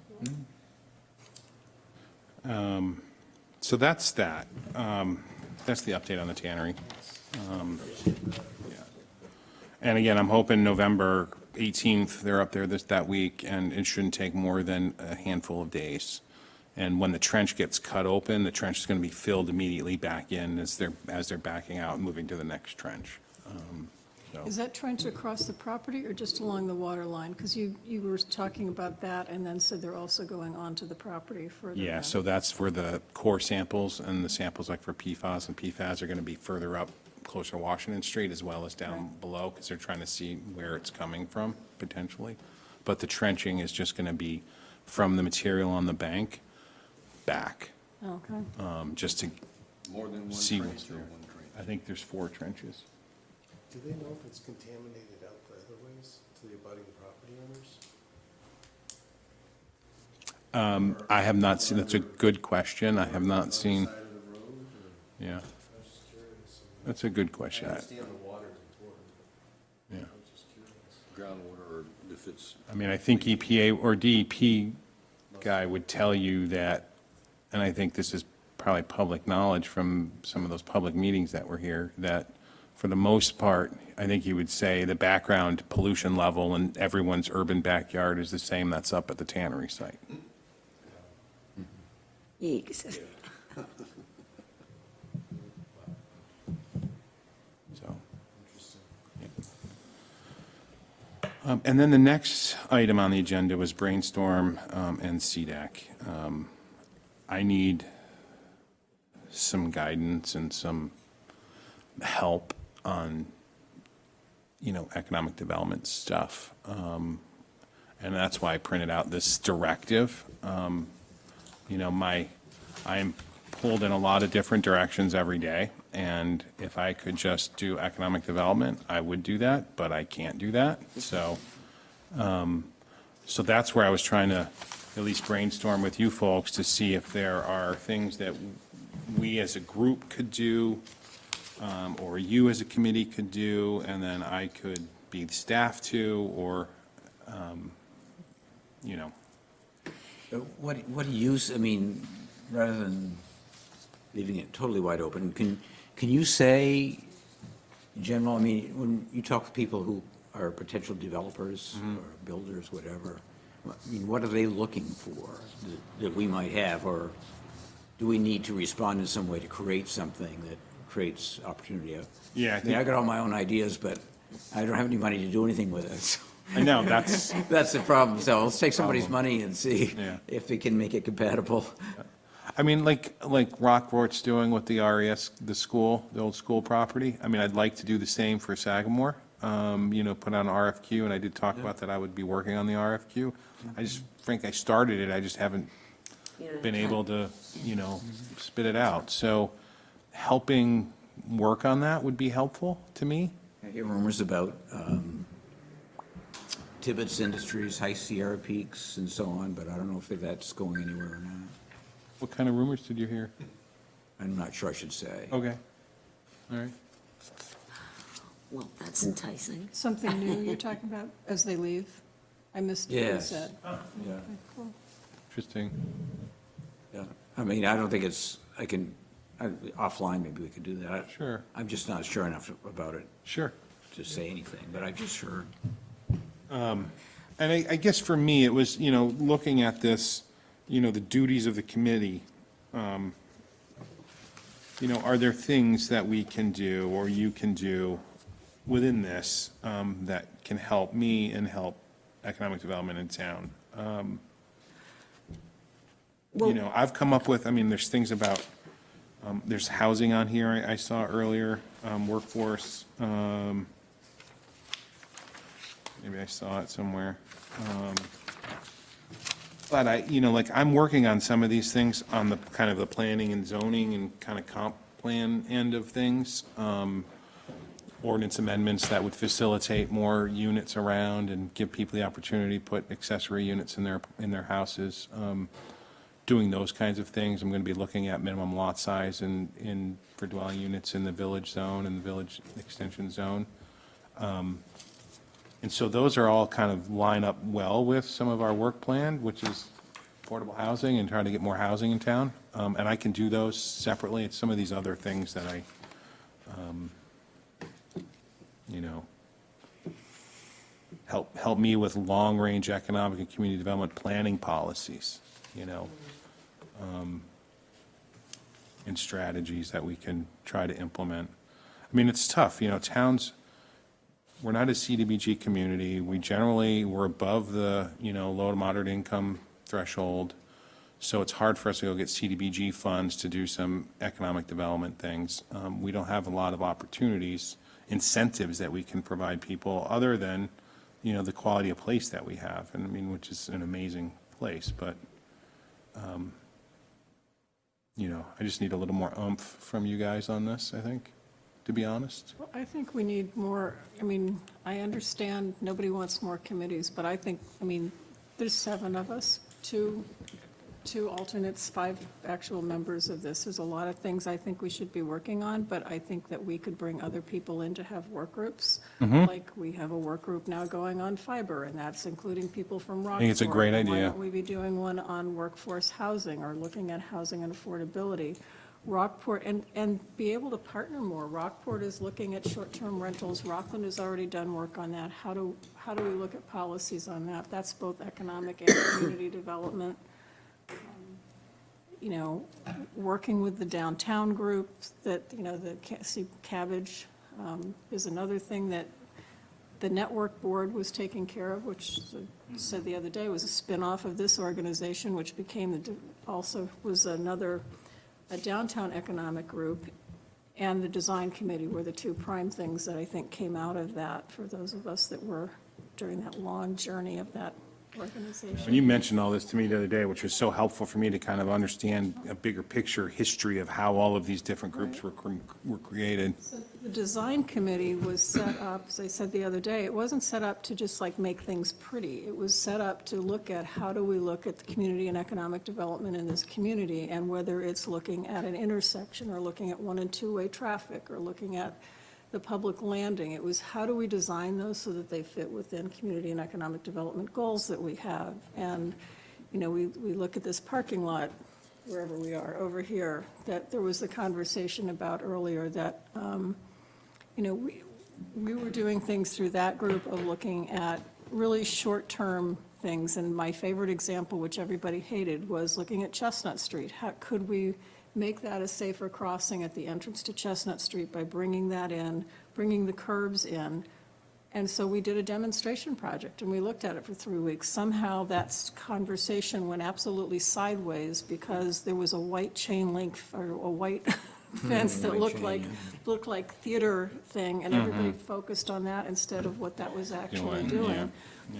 [SPEAKER 3] So that's that. That's the update on the tannery. Yeah. And again, I'm hoping November 18th, they're up there that week, and it shouldn't take more than a handful of days. And when the trench gets cut open, the trench is going to be filled immediately back in as they're backing out and moving to the next trench.
[SPEAKER 4] Is that trench across the property or just along the water line? Because you were talking about that and then said they're also going onto the property further
[SPEAKER 3] Yeah,
[SPEAKER 4] down.
[SPEAKER 3] so that's for the core samples, and the samples like for PFAS and PFAS are going to be further up, closer to Washington Street, as well as down below, because they're trying to see where it's coming from, potentially. But the trenching is just going to be from the material on the bank back,
[SPEAKER 4] Okay.
[SPEAKER 3] just to
[SPEAKER 1] More than one
[SPEAKER 3] see
[SPEAKER 1] trench
[SPEAKER 3] what's
[SPEAKER 1] or
[SPEAKER 3] there.
[SPEAKER 1] one trench?
[SPEAKER 3] I think there's 4 trenches.
[SPEAKER 6] Do they know if it's contaminated out the other ways to the abutting property owners?
[SPEAKER 3] I have not seen, that's a good question. I have not seen,
[SPEAKER 6] Side of the road, or,
[SPEAKER 3] yeah,
[SPEAKER 6] I was just curious.
[SPEAKER 3] that's a good
[SPEAKER 6] I
[SPEAKER 3] question.
[SPEAKER 6] understand the water is important,
[SPEAKER 3] Yeah.
[SPEAKER 6] I was just curious.
[SPEAKER 1] Groundwater, or if it's,
[SPEAKER 3] I mean, I think EPA or DEP guy would tell you that, and I think this is probably public knowledge from some of those public meetings that were here, that for the most part, I think he would say the background pollution level in everyone's urban backyard is the same that's up at the tannery site.
[SPEAKER 2] Yeeks.
[SPEAKER 3] So.
[SPEAKER 6] Interesting.
[SPEAKER 3] And then the next item on the agenda was brainstorm and Cedac. I need some guidance and some help on, economic development stuff. And that's why I printed out this directive. I am pulled in a lot of different directions every day, and if I could just do economic development, I would do that, but I can't do that. So that's where I was trying to at least brainstorm with you folks to see if there are things that we as a group could do, or you as a committee could do, and then I could be the staff to, or,
[SPEAKER 5] What do you, I mean, rather than leaving it totally wide open, can you say, in general, I mean, when you talk to people who are potential developers or builders, whatever, I mean, what are they looking for that we might have, or do we need to respond in some way to create something that creates opportunity?
[SPEAKER 3] Yeah, I
[SPEAKER 5] I mean,
[SPEAKER 3] think-
[SPEAKER 5] I got all my own ideas, but I don't have any money to do anything with it, so.
[SPEAKER 3] I know, that's,
[SPEAKER 5] That's the problem, so let's take somebody's money and see
[SPEAKER 3] Yeah.
[SPEAKER 5] if they can make it compatible.
[SPEAKER 3] I mean, like Rockport's doing with the RES, the school, the old school property. I mean, I'd like to do the same for Sagamore, put out an RFQ, and I did talk about that I would be working on the RFQ. I just, Frank, I started it, I just haven't been able to, spit it out. So helping work on that would be helpful to me.
[SPEAKER 5] I hear rumors about Tibbetts Industries, High Sierra Peaks, and so on, but I don't know if that's going anywhere or not.
[SPEAKER 3] What kind of rumors did you hear?
[SPEAKER 5] I'm not sure I should say.
[SPEAKER 3] Okay, all right.
[SPEAKER 2] Well, that's enticing.
[SPEAKER 4] Something new you're talking about as they leave? I missed what you
[SPEAKER 5] Yes.
[SPEAKER 4] said.
[SPEAKER 5] Yeah,
[SPEAKER 4] Okay, cool.
[SPEAKER 3] Interesting.
[SPEAKER 5] yeah. I mean, I don't think it's, offline, maybe we could do that.
[SPEAKER 3] Sure.
[SPEAKER 5] I'm just not sure enough about it
[SPEAKER 3] Sure.
[SPEAKER 5] to say anything, but I've just heard.
[SPEAKER 3] And I guess for me, it was, looking at this, the duties of the committee. Are there things that we can do or you can do within this that can help me and help economic development in town? I've come up with, there's things about, there's housing on here I saw earlier, workforce. Maybe I saw it somewhere. But I'm working on some of these things on the kind of the planning and zoning and kind of comp plan end of things. Ordinance amendments that would facilitate more units around and give people the opportunity to put accessory units in their houses. Doing those kinds of things. I'm going to be looking at minimum lot size for dwelling units in the village zone and the village extension zone. And so those are all kind of line up well with some of our work plan, which is affordable housing and trying to get more housing in town. And I can do those separately. It's some of these other things that help me with long-range economic and community development planning policies, and strategies that we can try to implement. It's tough, towns, we're not a CDBG community. We're above the, low to moderate income threshold. So it's hard for us to go get CDBG funds to do some economic development things. We don't have a lot of opportunities, incentives that we can provide people other than, the quality of place that we have. And which is an amazing place, but, I just need a little more oomph from you guys on this, I think, to be honest.
[SPEAKER 4] Well, I think we need more, I understand nobody wants more committees, but I think, there's 7 of us, two alternates, 5 actual members of this. There's a lot of things I think we should be working on, but I think that we could bring other people in to have work groups. Like, we have a work group now going on fiber, and that's including people from Rockport.
[SPEAKER 3] I think it's a great
[SPEAKER 4] Why
[SPEAKER 3] idea.
[SPEAKER 4] don't we be doing one on workforce housing or looking at housing and affordability? Rockport, and be able to partner more. Rockport is looking at short-term rentals. Rockland has already done work on that. How do we look at policies on that? That's both economic and community development. Working with the downtown group that, see Cabbage is another thing that the network board was taking care of, which said the other day was a spinoff of this organization, which became also was a downtown economic group, and the design committee were the 2 prime things that I think came out of that for those of us that were during that long journey of that organization.
[SPEAKER 3] When you mentioned all this to me the other day, which was so helpful for me to kind of understand a bigger picture history of how all of these different groups were created.
[SPEAKER 4] So the design committee was set up, as I said the other day, it wasn't set up to just like make things pretty. It was set up to look at how do we look at the community and economic development in this community, and whether it's looking at an intersection or looking at 1- and 2-way traffic or looking at the public landing. It was how do we design those so that they fit within community and economic development goals that we have. And, we look at this parking lot, wherever we are, over here, that there was the conversation about earlier that, we were doing things through that group of looking at really short-term things. And my favorite example, which everybody hated, was looking at Chestnut Street. How could we make that a safer crossing at the entrance to Chestnut Street by bringing that in, bringing the curbs in? And so we did a demonstration project, and we looked at it for 3 weeks. Somehow that conversation went absolutely sideways because there was a white chain link or a white fence that looked like theater thing, and everybody focused on that instead of what that was actually doing,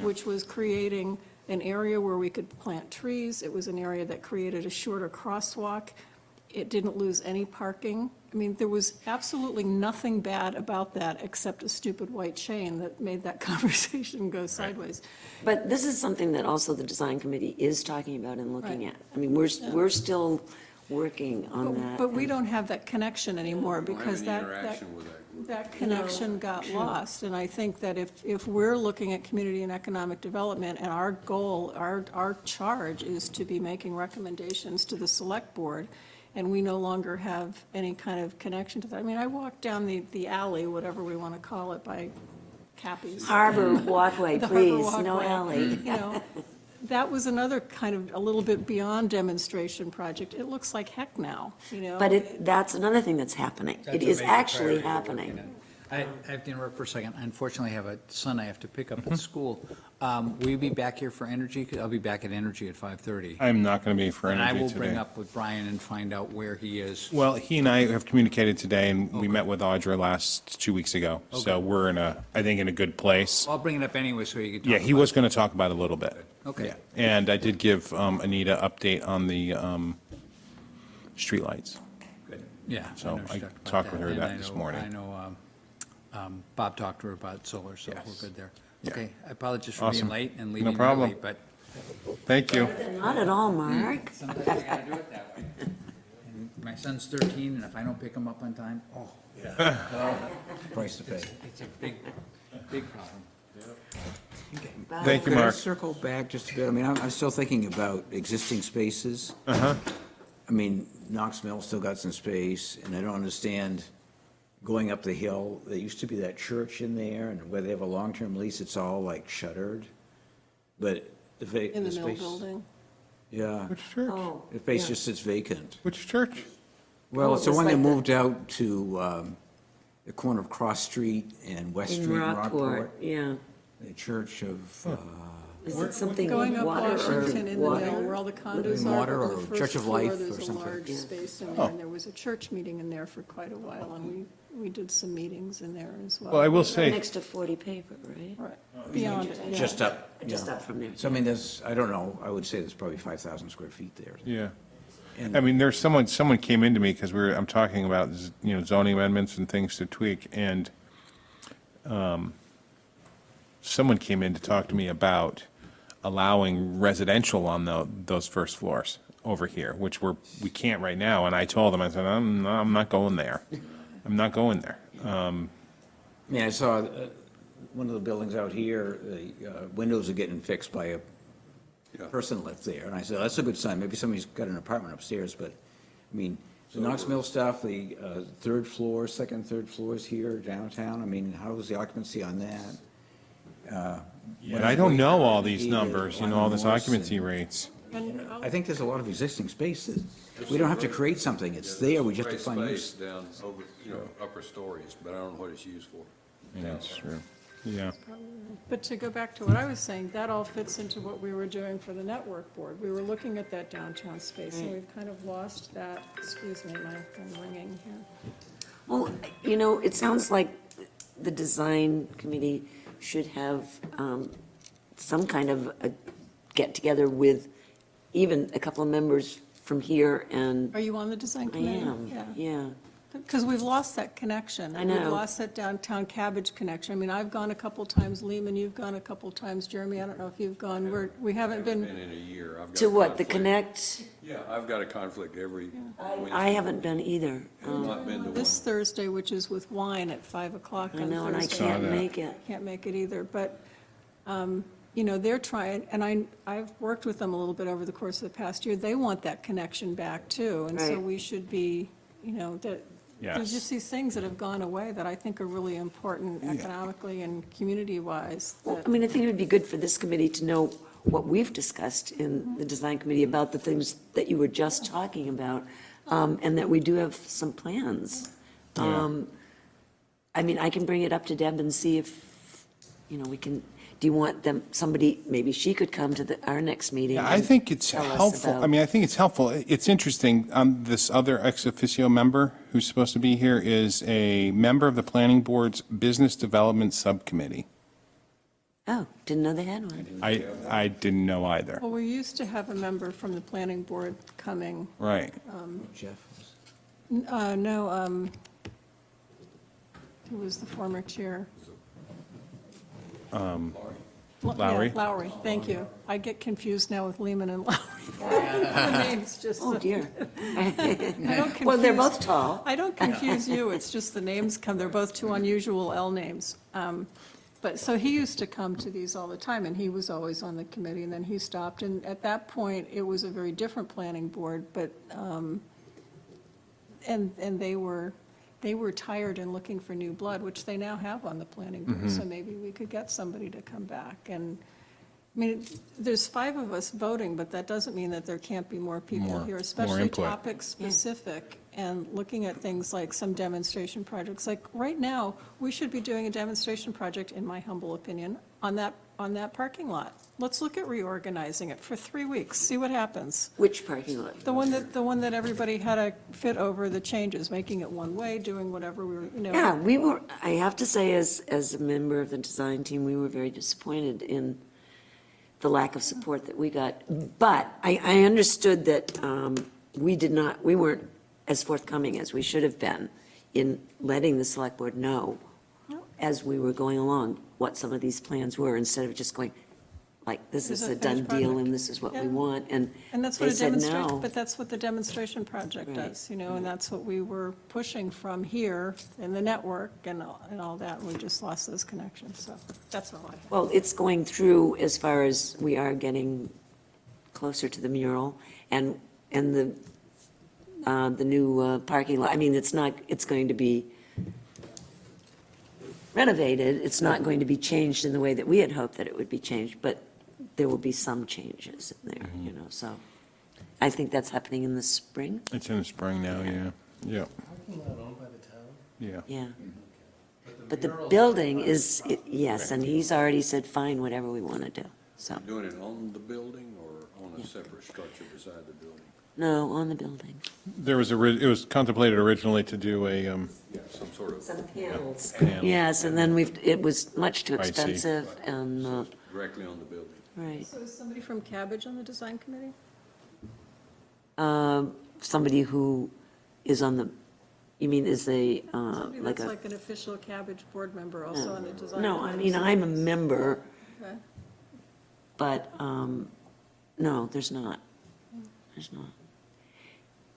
[SPEAKER 4] which was creating an area where we could plant trees. It was an area that created a shorter crosswalk. it didn't lose any parking. I mean, there was absolutely nothing bad about that except a stupid white chain that made that conversation go sideways.
[SPEAKER 2] But this is something that also the design committee is talking about and looking
[SPEAKER 4] Right.
[SPEAKER 2] at. I mean, we're still working on that.
[SPEAKER 4] But we don't have that connection anymore
[SPEAKER 1] We don't have
[SPEAKER 4] because
[SPEAKER 1] any
[SPEAKER 4] that,
[SPEAKER 1] interaction with that.
[SPEAKER 4] that connection got lost. And I think that if we're looking at community and economic development and our goal, our charge is to be making recommendations to the select board, and we no longer have any kind of connection to that. I mean, I walked down the alley, whatever we want to call it, by Cappy's.
[SPEAKER 2] Harbor walkway,
[SPEAKER 4] The harbor
[SPEAKER 2] please, no
[SPEAKER 4] walkway.
[SPEAKER 2] alley.
[SPEAKER 4] You know, that was another kind of a little bit beyond demonstration project. It looks like heck now, you know?
[SPEAKER 2] But that's another thing that's happening.
[SPEAKER 7] That's
[SPEAKER 2] It
[SPEAKER 7] a
[SPEAKER 2] is
[SPEAKER 7] major
[SPEAKER 2] actually
[SPEAKER 7] priority we're working
[SPEAKER 2] happening.
[SPEAKER 7] on. I have to interrupt for a second. Unfortunately, I have a son I have to pick up at school. Will you be back here for energy? 'Cause I'll be back at energy at 5:30.
[SPEAKER 3] I'm not going to be for
[SPEAKER 7] And I
[SPEAKER 3] energy
[SPEAKER 7] will bring
[SPEAKER 3] today.
[SPEAKER 7] up with Brian and find out where he is.
[SPEAKER 3] Well, he and I have communicated today, and we met with Audra 2 weeks ago. So
[SPEAKER 7] Okay.
[SPEAKER 3] we're I think, in a good place.
[SPEAKER 7] I'll bring it up anyway so you can talk
[SPEAKER 3] Yeah, he
[SPEAKER 7] about
[SPEAKER 3] was
[SPEAKER 7] it.
[SPEAKER 3] going to talk about it a little bit.
[SPEAKER 7] Okay.
[SPEAKER 3] Yeah. And I did give Anita update on the streetlights.
[SPEAKER 7] Good. Yeah.
[SPEAKER 3] So
[SPEAKER 7] know she
[SPEAKER 3] I
[SPEAKER 7] talked about
[SPEAKER 3] talked with her
[SPEAKER 7] and
[SPEAKER 3] that
[SPEAKER 7] I
[SPEAKER 3] this
[SPEAKER 7] know-
[SPEAKER 3] morning.
[SPEAKER 7] I know Bob talked to her about solar, so
[SPEAKER 3] Yes.
[SPEAKER 7] we're good there.
[SPEAKER 3] Yeah.
[SPEAKER 7] Okay, I apologize for being
[SPEAKER 3] Awesome.
[SPEAKER 7] late and
[SPEAKER 3] No
[SPEAKER 7] leaving
[SPEAKER 3] problem.
[SPEAKER 7] early, but
[SPEAKER 3] Thank you.
[SPEAKER 2] Not at all, Mark.
[SPEAKER 7] sometimes you gotta do it that way. And my son's 13, and if I don't pick him up on time, oh,
[SPEAKER 5] Price to pay.
[SPEAKER 7] it's a big, big problem.
[SPEAKER 3] Thank you,
[SPEAKER 5] Could I
[SPEAKER 3] Mark.
[SPEAKER 5] circle back just a bit? I mean, I'm still thinking about existing spaces.
[SPEAKER 3] Uh-huh.
[SPEAKER 5] I mean, Knox Mill's still got some space, and I don't understand going up the hill. There used to be that church in there, and where they have a long-term lease, it's all like shuttered. But the
[SPEAKER 4] In the mill
[SPEAKER 5] space.
[SPEAKER 4] building.
[SPEAKER 5] Yeah,
[SPEAKER 3] Which church?
[SPEAKER 2] Oh,
[SPEAKER 5] the space
[SPEAKER 2] yeah.
[SPEAKER 5] just sits vacant.
[SPEAKER 3] Which church?
[SPEAKER 5] Well,
[SPEAKER 2] Oh,
[SPEAKER 5] it's the
[SPEAKER 2] it's
[SPEAKER 5] one that
[SPEAKER 2] like the-
[SPEAKER 5] moved out to the corner of Cross Street and West
[SPEAKER 2] In
[SPEAKER 5] Street in
[SPEAKER 2] Rockport,
[SPEAKER 5] Rockport.
[SPEAKER 2] yeah.
[SPEAKER 5] The Church of,
[SPEAKER 2] Is it something
[SPEAKER 4] Going up
[SPEAKER 2] water or
[SPEAKER 4] Washington in the
[SPEAKER 2] water?
[SPEAKER 4] mill where all the condos
[SPEAKER 5] Water
[SPEAKER 4] are, but on
[SPEAKER 5] or
[SPEAKER 4] the first
[SPEAKER 5] Church of
[SPEAKER 4] floor,
[SPEAKER 5] Life
[SPEAKER 4] there's
[SPEAKER 5] or
[SPEAKER 4] a
[SPEAKER 5] something.
[SPEAKER 4] large
[SPEAKER 2] Yeah.
[SPEAKER 4] space in
[SPEAKER 3] Oh.
[SPEAKER 4] there, and there was a church meeting in there for quite a while, and we did some meetings in there as well.
[SPEAKER 3] Well, I will say,
[SPEAKER 2] Next to 40 paper, right?
[SPEAKER 4] Right, beyond it, yeah.
[SPEAKER 5] just up.
[SPEAKER 2] Just
[SPEAKER 5] yeah.
[SPEAKER 2] up from there.
[SPEAKER 5] So I mean, there's, I don't know, I would say there's probably 5,000 square feet there.
[SPEAKER 3] yeah.
[SPEAKER 5] And-
[SPEAKER 3] I mean, there's someone came into me because I'm talking about, zoning amendments and things to tweak, and someone came in to talk to me about allowing residential on those first floors over here, which we can't right now, and I told them, I said, I'm not going there. I'm not going there.
[SPEAKER 5] I mean, I saw one of the buildings out here, the windows are getting fixed by a
[SPEAKER 1] Yeah.
[SPEAKER 5] person lived there, and I said, that's a good sign, maybe somebody's got an apartment upstairs, but, I mean, the Knox Mill stuff, the third floor, second, third floors here downtown, I mean, how was the occupancy on that?
[SPEAKER 3] And I don't know all these
[SPEAKER 5] Either
[SPEAKER 3] numbers,
[SPEAKER 5] on
[SPEAKER 3] all this
[SPEAKER 5] Morse
[SPEAKER 3] occupancy
[SPEAKER 5] and-
[SPEAKER 3] rates.
[SPEAKER 4] And I'll-
[SPEAKER 5] I think there's a lot of existing spaces. We don't have to create something, it's there, we just have to find
[SPEAKER 1] Great
[SPEAKER 5] use.
[SPEAKER 1] space down over, upper stories, but I don't know what it's used for.
[SPEAKER 3] Yeah, that's true. Yeah.
[SPEAKER 4] But to go back to what I was saying, that all fits into what we were doing for the network board. We were looking at that downtown space, and we've kind of lost that, excuse me, my phone ringing here.
[SPEAKER 2] Well, it sounds like the design committee should have some kind of a get-together with even a couple of members from here, and
[SPEAKER 4] Are you on the design
[SPEAKER 2] I
[SPEAKER 4] committee?
[SPEAKER 2] am, yeah.
[SPEAKER 4] Because we've lost that connection.
[SPEAKER 2] I
[SPEAKER 4] We've
[SPEAKER 2] know.
[SPEAKER 4] lost that downtown Cabbage connection. I mean, I've gone a couple times, Lehman, you've gone a couple times, Jeremy, I don't know if you've gone, we haven't
[SPEAKER 1] Been
[SPEAKER 4] been,
[SPEAKER 1] in a year. I've got
[SPEAKER 2] To
[SPEAKER 1] a
[SPEAKER 2] what, the
[SPEAKER 1] conflict.
[SPEAKER 2] Connect?
[SPEAKER 1] Yeah, I've got a conflict every Wednesday.
[SPEAKER 2] I haven't been either.
[SPEAKER 1] I've not been to one.
[SPEAKER 4] this Thursday, which is with wine at 5 o'clock on
[SPEAKER 2] I
[SPEAKER 4] Thursday.
[SPEAKER 2] know, and I can't make it.
[SPEAKER 4] Can't make it either, but, they're trying, and I've worked with them a little bit over the course of the past year. They want that connection back too, and so
[SPEAKER 2] Right.
[SPEAKER 4] we should be, there's just
[SPEAKER 3] Yes.
[SPEAKER 4] these things that have gone away that I think are really important economically and community-wise.
[SPEAKER 2] Well,
[SPEAKER 4] that-
[SPEAKER 2] I mean, I think it would be good for this committee to know what we've discussed in the design committee about the things that you were just talking about, and that we do have some plans. I mean, I can bring it up to Deb and see if, we can, do you want somebody, maybe she could come to our next meeting?
[SPEAKER 3] Yeah, I
[SPEAKER 2] and
[SPEAKER 3] think it's
[SPEAKER 2] tell us
[SPEAKER 3] helpful.
[SPEAKER 2] about-
[SPEAKER 3] I mean, I think it's helpful. It's interesting, this other ex officio member who's supposed to be here is a member of the planning board's business development subcommittee.
[SPEAKER 2] Oh, didn't know they had one.
[SPEAKER 3] I didn't know either.
[SPEAKER 4] Well, we used to have a member from the planning board coming.
[SPEAKER 3] Right.
[SPEAKER 5] Jeff?
[SPEAKER 4] No, who was the former chair? Yeah,
[SPEAKER 3] Lowry?
[SPEAKER 4] Lowry, thank you. I get confused now with Lehman and Lowry. The names just.
[SPEAKER 2] Oh, dear.
[SPEAKER 4] I don't
[SPEAKER 2] Well, they're
[SPEAKER 4] confuse-
[SPEAKER 2] both tall.
[SPEAKER 4] I don't confuse you, it's just the names come, they're both two unusual L names. But, so he used to come to these all the time, and he was always on the committee, and then he stopped. And at that point, it was a very different planning board, but, and they were tired and looking for new blood, which they now have on the planning board. So maybe we could get somebody to come back. And, I mean, there's 5 of us voting, but that doesn't mean that there can't be more people
[SPEAKER 3] More-
[SPEAKER 4] here,
[SPEAKER 3] more
[SPEAKER 4] especially
[SPEAKER 3] input.
[SPEAKER 4] topic-specific, and looking at things like some demonstration projects. Like, right now, we should be doing a demonstration project, in my humble opinion, on that parking lot. Let's look at reorganizing it for 3 weeks, see what happens.
[SPEAKER 2] Which parking lot?
[SPEAKER 4] The one that everybody had to fit over the changes, making it one-way, doing whatever we were, you know.
[SPEAKER 2] Yeah, we were, I have to say, as a member of the design team, we were very disappointed in the lack of support that we got. But I understood that we weren't as forthcoming as we should have been in letting the select board know as we were going along what some of these plans were, instead of just going, like, this
[SPEAKER 4] This
[SPEAKER 2] is
[SPEAKER 4] is a
[SPEAKER 2] a done
[SPEAKER 4] finished
[SPEAKER 2] deal
[SPEAKER 4] project.
[SPEAKER 2] and this is what we
[SPEAKER 4] Yeah.
[SPEAKER 2] want, and
[SPEAKER 4] And that's
[SPEAKER 2] they
[SPEAKER 4] what a
[SPEAKER 2] said
[SPEAKER 4] demonstration,
[SPEAKER 2] no.
[SPEAKER 4] but that's what the demonstration project
[SPEAKER 2] Right.
[SPEAKER 4] does, you know, and that's what we were pushing from here in the network and all that, and we just lost those connections, so that's all I have.
[SPEAKER 2] Well, it's going through as far as we are getting closer to the mural and the new parking lot. I mean, it's going to be renovated. It's not going to be changed in the way that we had hoped that it would be changed, but there will be some changes in there, you know, so. I think that's happening in the spring,
[SPEAKER 3] It's in the spring now, yeah. Yeah,
[SPEAKER 6] Parking lot owned by the town?
[SPEAKER 3] yeah.
[SPEAKER 2] yeah. But the building is, yes, and he's already said, fine, whatever we want to do, so.
[SPEAKER 1] Doing it on the building or on a separate structure beside the building?
[SPEAKER 2] No, on the building.
[SPEAKER 3] There was it was contemplated originally to do a,
[SPEAKER 1] Yeah, some sort of
[SPEAKER 2] Some panels.
[SPEAKER 3] Panels.
[SPEAKER 2] Yes, and then it was much too
[SPEAKER 3] I see.
[SPEAKER 2] expensive, and,
[SPEAKER 1] directly on the building.
[SPEAKER 2] right.
[SPEAKER 4] So is somebody from Cabbage on the design committee?
[SPEAKER 2] Somebody who is on the, you mean is a,
[SPEAKER 4] Somebody
[SPEAKER 2] like
[SPEAKER 4] that's
[SPEAKER 2] a,
[SPEAKER 4] like an official Cabbage board member also on the design.
[SPEAKER 2] no, I
[SPEAKER 4] committee.
[SPEAKER 2] mean, I'm a member,
[SPEAKER 4] Okay.
[SPEAKER 2] but, no, there's not. There's not.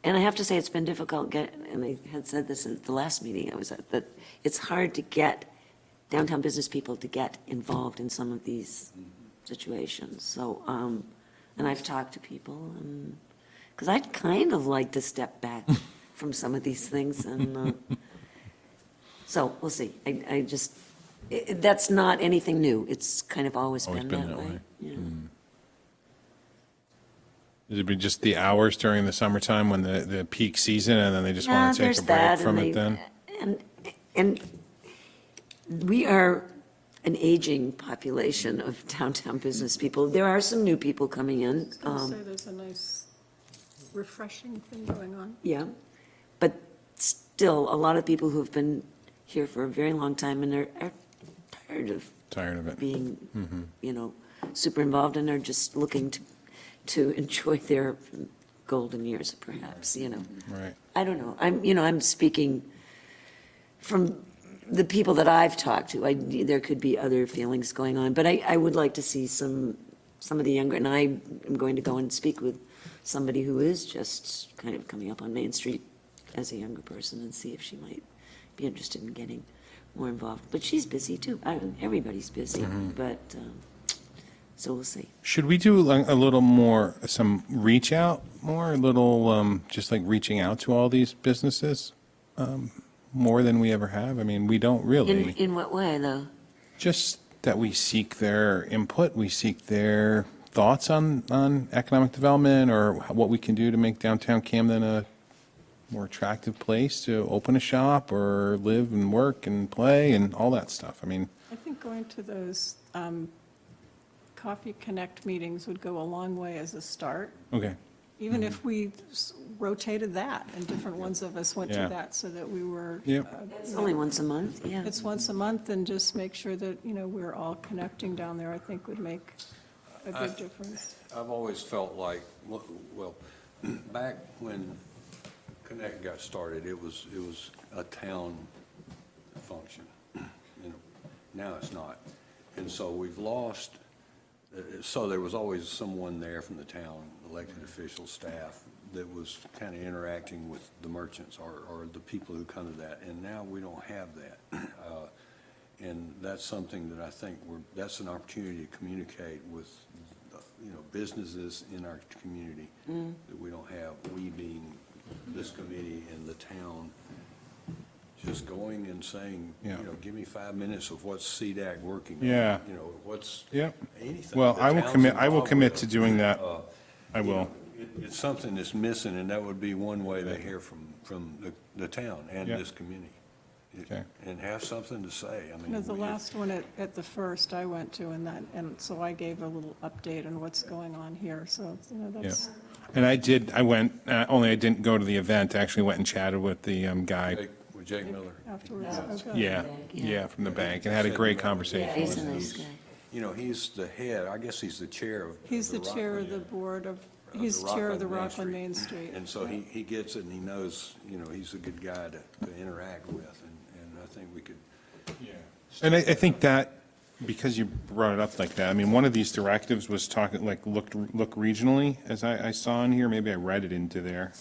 [SPEAKER 2] And I have to say, it's been difficult and I had said this at the last meeting I was at, that it's hard to get downtown business people to get involved in some of these situations. So, and I've talked to people, and, because I'd kind of like to step back from some of these things, and, so, we'll see. I just, that's not anything new. It's kind of always been that way. Yeah.
[SPEAKER 3] It'd be just the hours during the summertime when the peak season, and then they just
[SPEAKER 2] Yeah,
[SPEAKER 3] want to take
[SPEAKER 2] there's
[SPEAKER 3] a break
[SPEAKER 2] that,
[SPEAKER 3] from
[SPEAKER 2] and
[SPEAKER 3] it then?
[SPEAKER 2] And we are an aging population of downtown business people. There are some new people coming in.
[SPEAKER 4] I was going to say, there's a nice refreshing thing going on.
[SPEAKER 2] Yeah, but still, a lot of people who've been here for a very long time and are tired of
[SPEAKER 3] Tired of it.
[SPEAKER 2] being, you know, super involved and are just looking to enjoy their golden years, perhaps, you know.
[SPEAKER 3] Right.
[SPEAKER 2] I don't know. I'm speaking from the people that I've talked to. There could be other feelings going on, but I would like to see some of the younger, and I am going to go and speak with somebody who is just kind of coming up on Main Street as a younger person and see if she might be interested in getting more involved. But she's busy too. Everybody's busy, but, so we'll see.
[SPEAKER 3] Should we do a little more, some reach out more, a little, just like reaching out to all these businesses, more than we ever have? I mean, we don't really.
[SPEAKER 2] In what way, though?
[SPEAKER 3] Just that we seek their input, we seek their thoughts on economic development or what we can do to make downtown Camden a more attractive place to open a shop or live and work and play and all that stuff. I mean,
[SPEAKER 4] I think going to those Coffee Connect meetings would go a long way as a start.
[SPEAKER 3] okay,
[SPEAKER 4] Even if we rotated that, and different ones of us went to
[SPEAKER 3] Yeah.
[SPEAKER 4] that, so that we were.
[SPEAKER 3] Yep.
[SPEAKER 2] It's only once a month, yeah.
[SPEAKER 4] It's once a month, and just make sure that, we're all connecting down there, I think would make a big difference.
[SPEAKER 1] I've always felt like, well, back when Connect got started, it was a town function. Now it's not. And so we've lost, so there was always someone there from the town, elected officials, staff, that was kind of interacting with the merchants or the people who come to that. And now we don't have that. And that's something that I think that's an opportunity to communicate with, businesses in our community that we don't have. We being this committee and the town, just going and saying,
[SPEAKER 3] Yeah.
[SPEAKER 1] Give me 5 minutes of what's Cedac working on.
[SPEAKER 3] Yeah.
[SPEAKER 1] What's
[SPEAKER 3] Yep.
[SPEAKER 1] anything.
[SPEAKER 3] Well,
[SPEAKER 1] the
[SPEAKER 3] I will
[SPEAKER 1] town's
[SPEAKER 3] commit, I will
[SPEAKER 1] involved
[SPEAKER 3] commit
[SPEAKER 1] with.
[SPEAKER 3] to doing that. I will.
[SPEAKER 1] It's something that's missing, and that would be one way they hear from the town and
[SPEAKER 3] Yeah.
[SPEAKER 1] this community.
[SPEAKER 3] Okay.
[SPEAKER 1] And have something to say. I mean.
[SPEAKER 4] The
[SPEAKER 1] if-
[SPEAKER 4] last one at the first I went to, and so I gave a little update on what's going on here, so,
[SPEAKER 3] Yeah.
[SPEAKER 4] that's.
[SPEAKER 3] And I went, only I didn't go to the event, I actually went and chatted with the guy.
[SPEAKER 1] With Jake Miller.
[SPEAKER 4] Afterwards, okay.
[SPEAKER 3] Yeah, from the bank, and had a great conversation.
[SPEAKER 2] He's a nice guy.
[SPEAKER 1] He's the head, I guess he's the chair of.
[SPEAKER 4] He's the chair of
[SPEAKER 1] Rockland-
[SPEAKER 4] the board of,
[SPEAKER 1] the
[SPEAKER 4] he's chair of the
[SPEAKER 1] Rockland
[SPEAKER 4] Rockland Main Street.
[SPEAKER 1] And so he gets it, and he knows, he's a good guy to interact with, and I think we could.
[SPEAKER 3] And I think that, because you brought it up like that, I mean, one of these directives was talking, like, look regionally, as I saw in here, maybe I read it into there.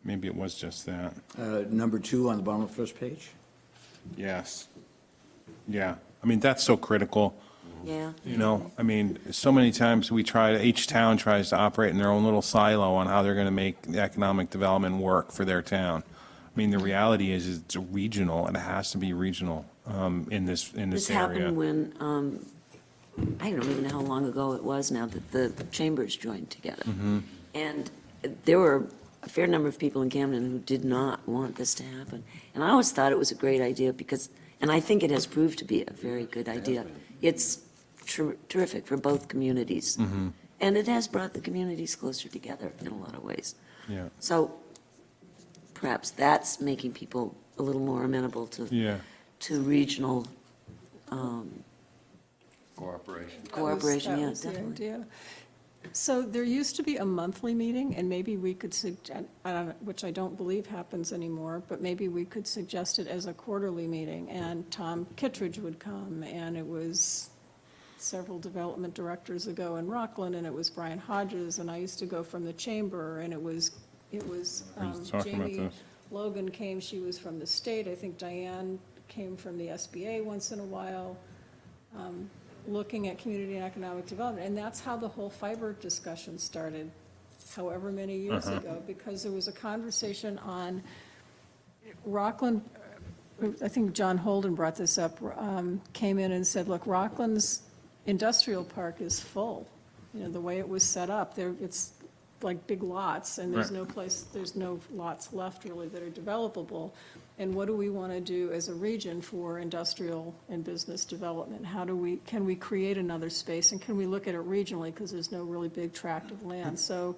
[SPEAKER 3] Maybe it was just that,
[SPEAKER 5] Number 2 on the bottom of the first page.
[SPEAKER 3] yes. Yeah, I mean, that's so critical.
[SPEAKER 2] Yeah.
[SPEAKER 3] I mean, so many times each town tries to operate in their own little silo on how they're going to make the economic development work for their town. I mean, the reality is it's regional, and it has to be regional in this
[SPEAKER 2] This
[SPEAKER 3] area.
[SPEAKER 2] happened when, I don't even know how long ago it was now that the chambers joined together. And there were a fair number of people in Camden who did not want this to happen. And I always thought it was a great idea because, and I think it has proved to be a very good idea. It's terrific for both communities. And it has brought the communities closer together in a lot of ways.
[SPEAKER 3] Yeah,
[SPEAKER 2] So perhaps that's making people a little more amenable
[SPEAKER 3] yeah.
[SPEAKER 2] to regional
[SPEAKER 1] Cooperation.
[SPEAKER 2] cooperation,
[SPEAKER 4] That
[SPEAKER 2] yeah,
[SPEAKER 4] was the
[SPEAKER 2] definitely.
[SPEAKER 4] idea. So there used to be a monthly meeting, and maybe we could suggest, which I don't believe happens anymore, but maybe we could suggest it as a quarterly meeting, and Tom Kittredge would come, and it was several development directors ago in Rockland, and it was Brian Hodges, and I used to go from the chamber, and it was
[SPEAKER 3] We were talking about
[SPEAKER 4] Jamie
[SPEAKER 3] this.
[SPEAKER 4] Logan came, she was from the state, I think Diane came from the SBA once in a while, looking at community and economic development, and that's how the whole fiber discussion started, however many years ago, because there was a conversation on Rockland, I think John Holden brought this up, came in and said, look, Rockland's industrial park is full. The way it was set up, it's like big lots, and there's
[SPEAKER 3] Right.
[SPEAKER 4] no place, there's no lots left really that are developable. And what do we want to do as a region for industrial and business development? Can we create another space, and can we look at it regionally, because there's no really big tract of land? So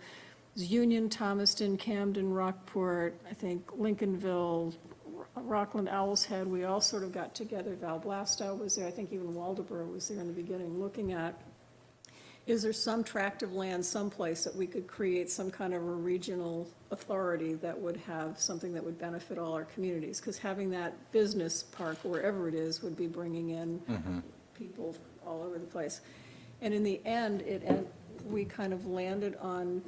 [SPEAKER 4] it's Union, Thomaston, Camden, Rockport, I think Lincolnville, Rockland, Owl's Head, we all sort of got together. Val Blastow was there, I think even Waldeboro was there in the beginning, looking at, is there some tract of land someplace that we could create some kind of a regional authority that would have something that would benefit all our communities? Because having that business park, wherever it is, would be bringing in people all over the place. And in the end, we kind of landed on,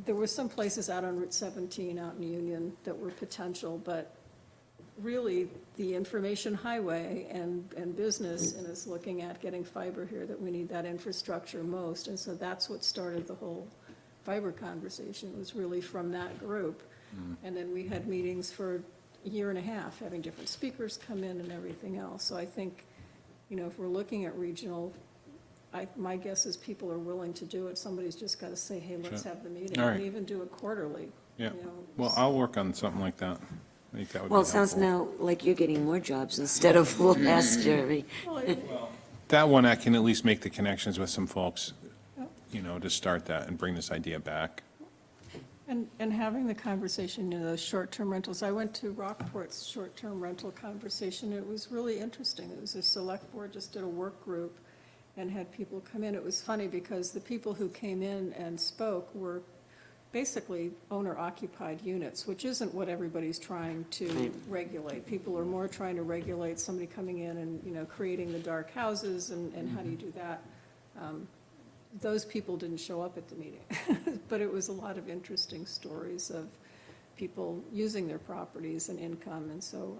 [SPEAKER 4] there were some places out on Route 17, out in Union, that were potential, but really, the information highway and business, and is looking at getting fiber here, that we need that infrastructure most. And so that's what started the whole fiber conversation, was really from that group. And then we had meetings for a year and a half, having different speakers come in and everything else. So I think, if we're looking at regional, my guess is people are willing to do it. Somebody's just got to say, hey, let's
[SPEAKER 3] Sure.
[SPEAKER 4] have the meeting,
[SPEAKER 3] All
[SPEAKER 4] and
[SPEAKER 3] right.
[SPEAKER 4] even do it quarterly.
[SPEAKER 3] Yeah,
[SPEAKER 4] you know.
[SPEAKER 3] well, I'll work on something like that. I think that would be
[SPEAKER 2] Well, it sounds
[SPEAKER 3] helpful.
[SPEAKER 2] now like you're getting more jobs instead of less, Jeremy.
[SPEAKER 4] Well,
[SPEAKER 3] that one, I can at least make the connections with some folks,
[SPEAKER 4] Yep.
[SPEAKER 3] to start that and bring this idea back.
[SPEAKER 4] And having the conversation, those short-term rentals, I went to Rockport's short-term rental conversation, it was really interesting. It was a select board, just did a work group and had people come in. It was funny because the people who came in and spoke were basically owner-occupied units, which isn't what everybody's trying to regulate. People are more trying to regulate somebody coming in and, creating the dark houses and how do you do that? Those people didn't show up at the meeting, but it was a lot of interesting stories of people using their properties and income, and so,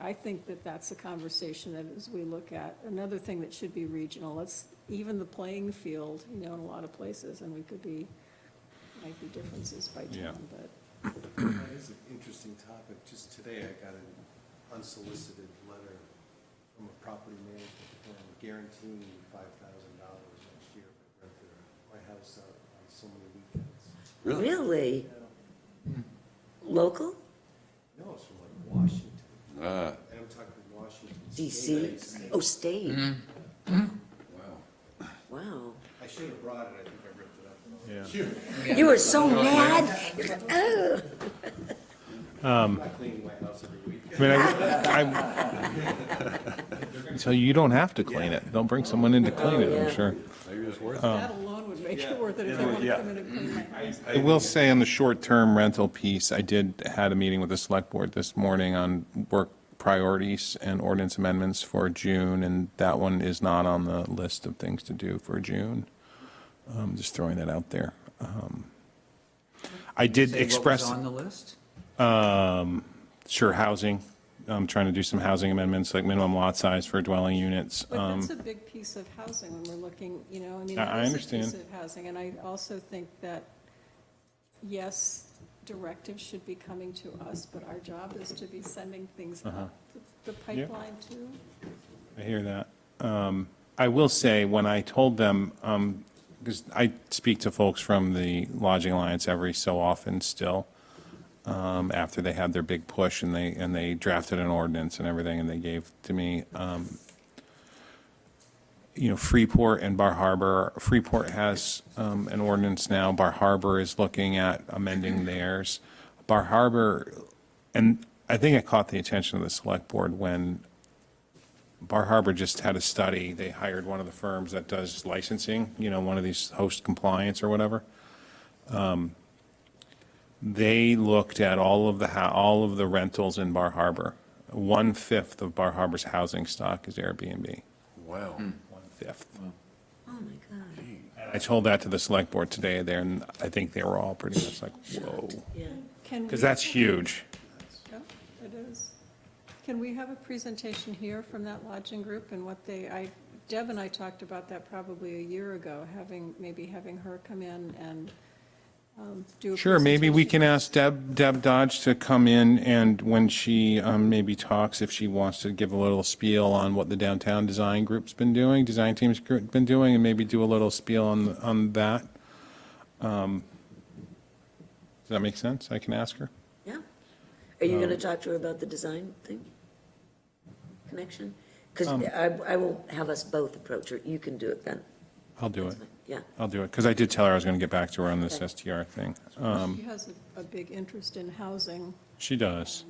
[SPEAKER 4] I think that that's a conversation that as we look at, another thing that should be regional, let's even the playing field, in a lot of places, and we could be, might be differences by
[SPEAKER 3] Yeah.
[SPEAKER 4] town, but.
[SPEAKER 6] That is an interesting topic. Just today, I got an unsolicited letter from a property management firm guaranteeing me $5,000 next year if I rent my house out on so many weekends.
[SPEAKER 2] Really? Local?
[SPEAKER 6] No, it's from like Washington.
[SPEAKER 1] Ah,
[SPEAKER 6] And I'm talking Washington.
[SPEAKER 2] DC?
[SPEAKER 6] State.
[SPEAKER 2] Oh, state?
[SPEAKER 1] wow.
[SPEAKER 2] Wow.
[SPEAKER 6] I should have brought it. I think I ripped it up.
[SPEAKER 3] Yeah.
[SPEAKER 2] You were so mad. You're like, oh.
[SPEAKER 6] I'm not cleaning my house every week.
[SPEAKER 3] I mean, so you don't have to clean it. They'll bring someone in to clean it, I'm sure.
[SPEAKER 1] Maybe it's worth it.
[SPEAKER 4] That alone would make it worth it if they want to come in and clean my house.
[SPEAKER 3] I will say on the short-term rental piece, I had a meeting with the select board this morning on work priorities and ordinance amendments for June, and that one is not on the list of things to do for June. Just throwing that out there. I did
[SPEAKER 5] Say what
[SPEAKER 3] express.
[SPEAKER 5] was on the list?
[SPEAKER 3] Sure, housing. I'm trying to do some housing amendments, like minimum lot size for dwelling units.
[SPEAKER 4] But that's a big piece of housing when we're looking,
[SPEAKER 3] I
[SPEAKER 4] that is a
[SPEAKER 3] understand.
[SPEAKER 4] piece of housing. And I also think that, yes, directives should be coming to us, but our job is to be sending things up the pipeline too.
[SPEAKER 3] I hear that. I will say, when I told them, because I speak to folks from the Lodging Alliance every so often still, after they had their big push and they drafted an ordinance and everything, and they gave to me, Freeport and Bar Harbor. Freeport has an ordinance now. Bar Harbor is looking at amending theirs. Bar Harbor, and I think it caught the attention of the select board when Bar Harbor just had a study. They hired one of the firms that does licensing, one of these host compliance or whatever. They looked at all of the rentals in Bar Harbor. 1/5 of Bar Harbor's housing stock is Airbnb.
[SPEAKER 1] Wow.
[SPEAKER 3] 1/5.
[SPEAKER 2] Oh, my God.
[SPEAKER 3] I told that to the select board today there, and I think they were all pretty much like, whoa.
[SPEAKER 2] Yeah.
[SPEAKER 3] Because that's huge.
[SPEAKER 4] Yeah, it is. Can we have a presentation here from that lodging group and what Deb and I talked about that probably a year ago, maybe having her come in and do a
[SPEAKER 3] Sure, maybe we
[SPEAKER 4] presentation.
[SPEAKER 3] can ask Deb Dodge to come in, and when she maybe talks, if she wants to give a little spiel on what the downtown design group's been doing, design team's been doing, and maybe do a little spiel on that. Does that make sense? I can ask her.
[SPEAKER 2] Yeah. Are you going to talk to her about the design thing? Connection? Because I will have us both approach her. You can do it then.
[SPEAKER 3] I'll do it.
[SPEAKER 2] Yeah.
[SPEAKER 3] I'll do it, because I did tell her I was going to get back to her on this
[SPEAKER 2] Okay.
[SPEAKER 3] STR thing.
[SPEAKER 4] She has a big interest in housing
[SPEAKER 3] She does.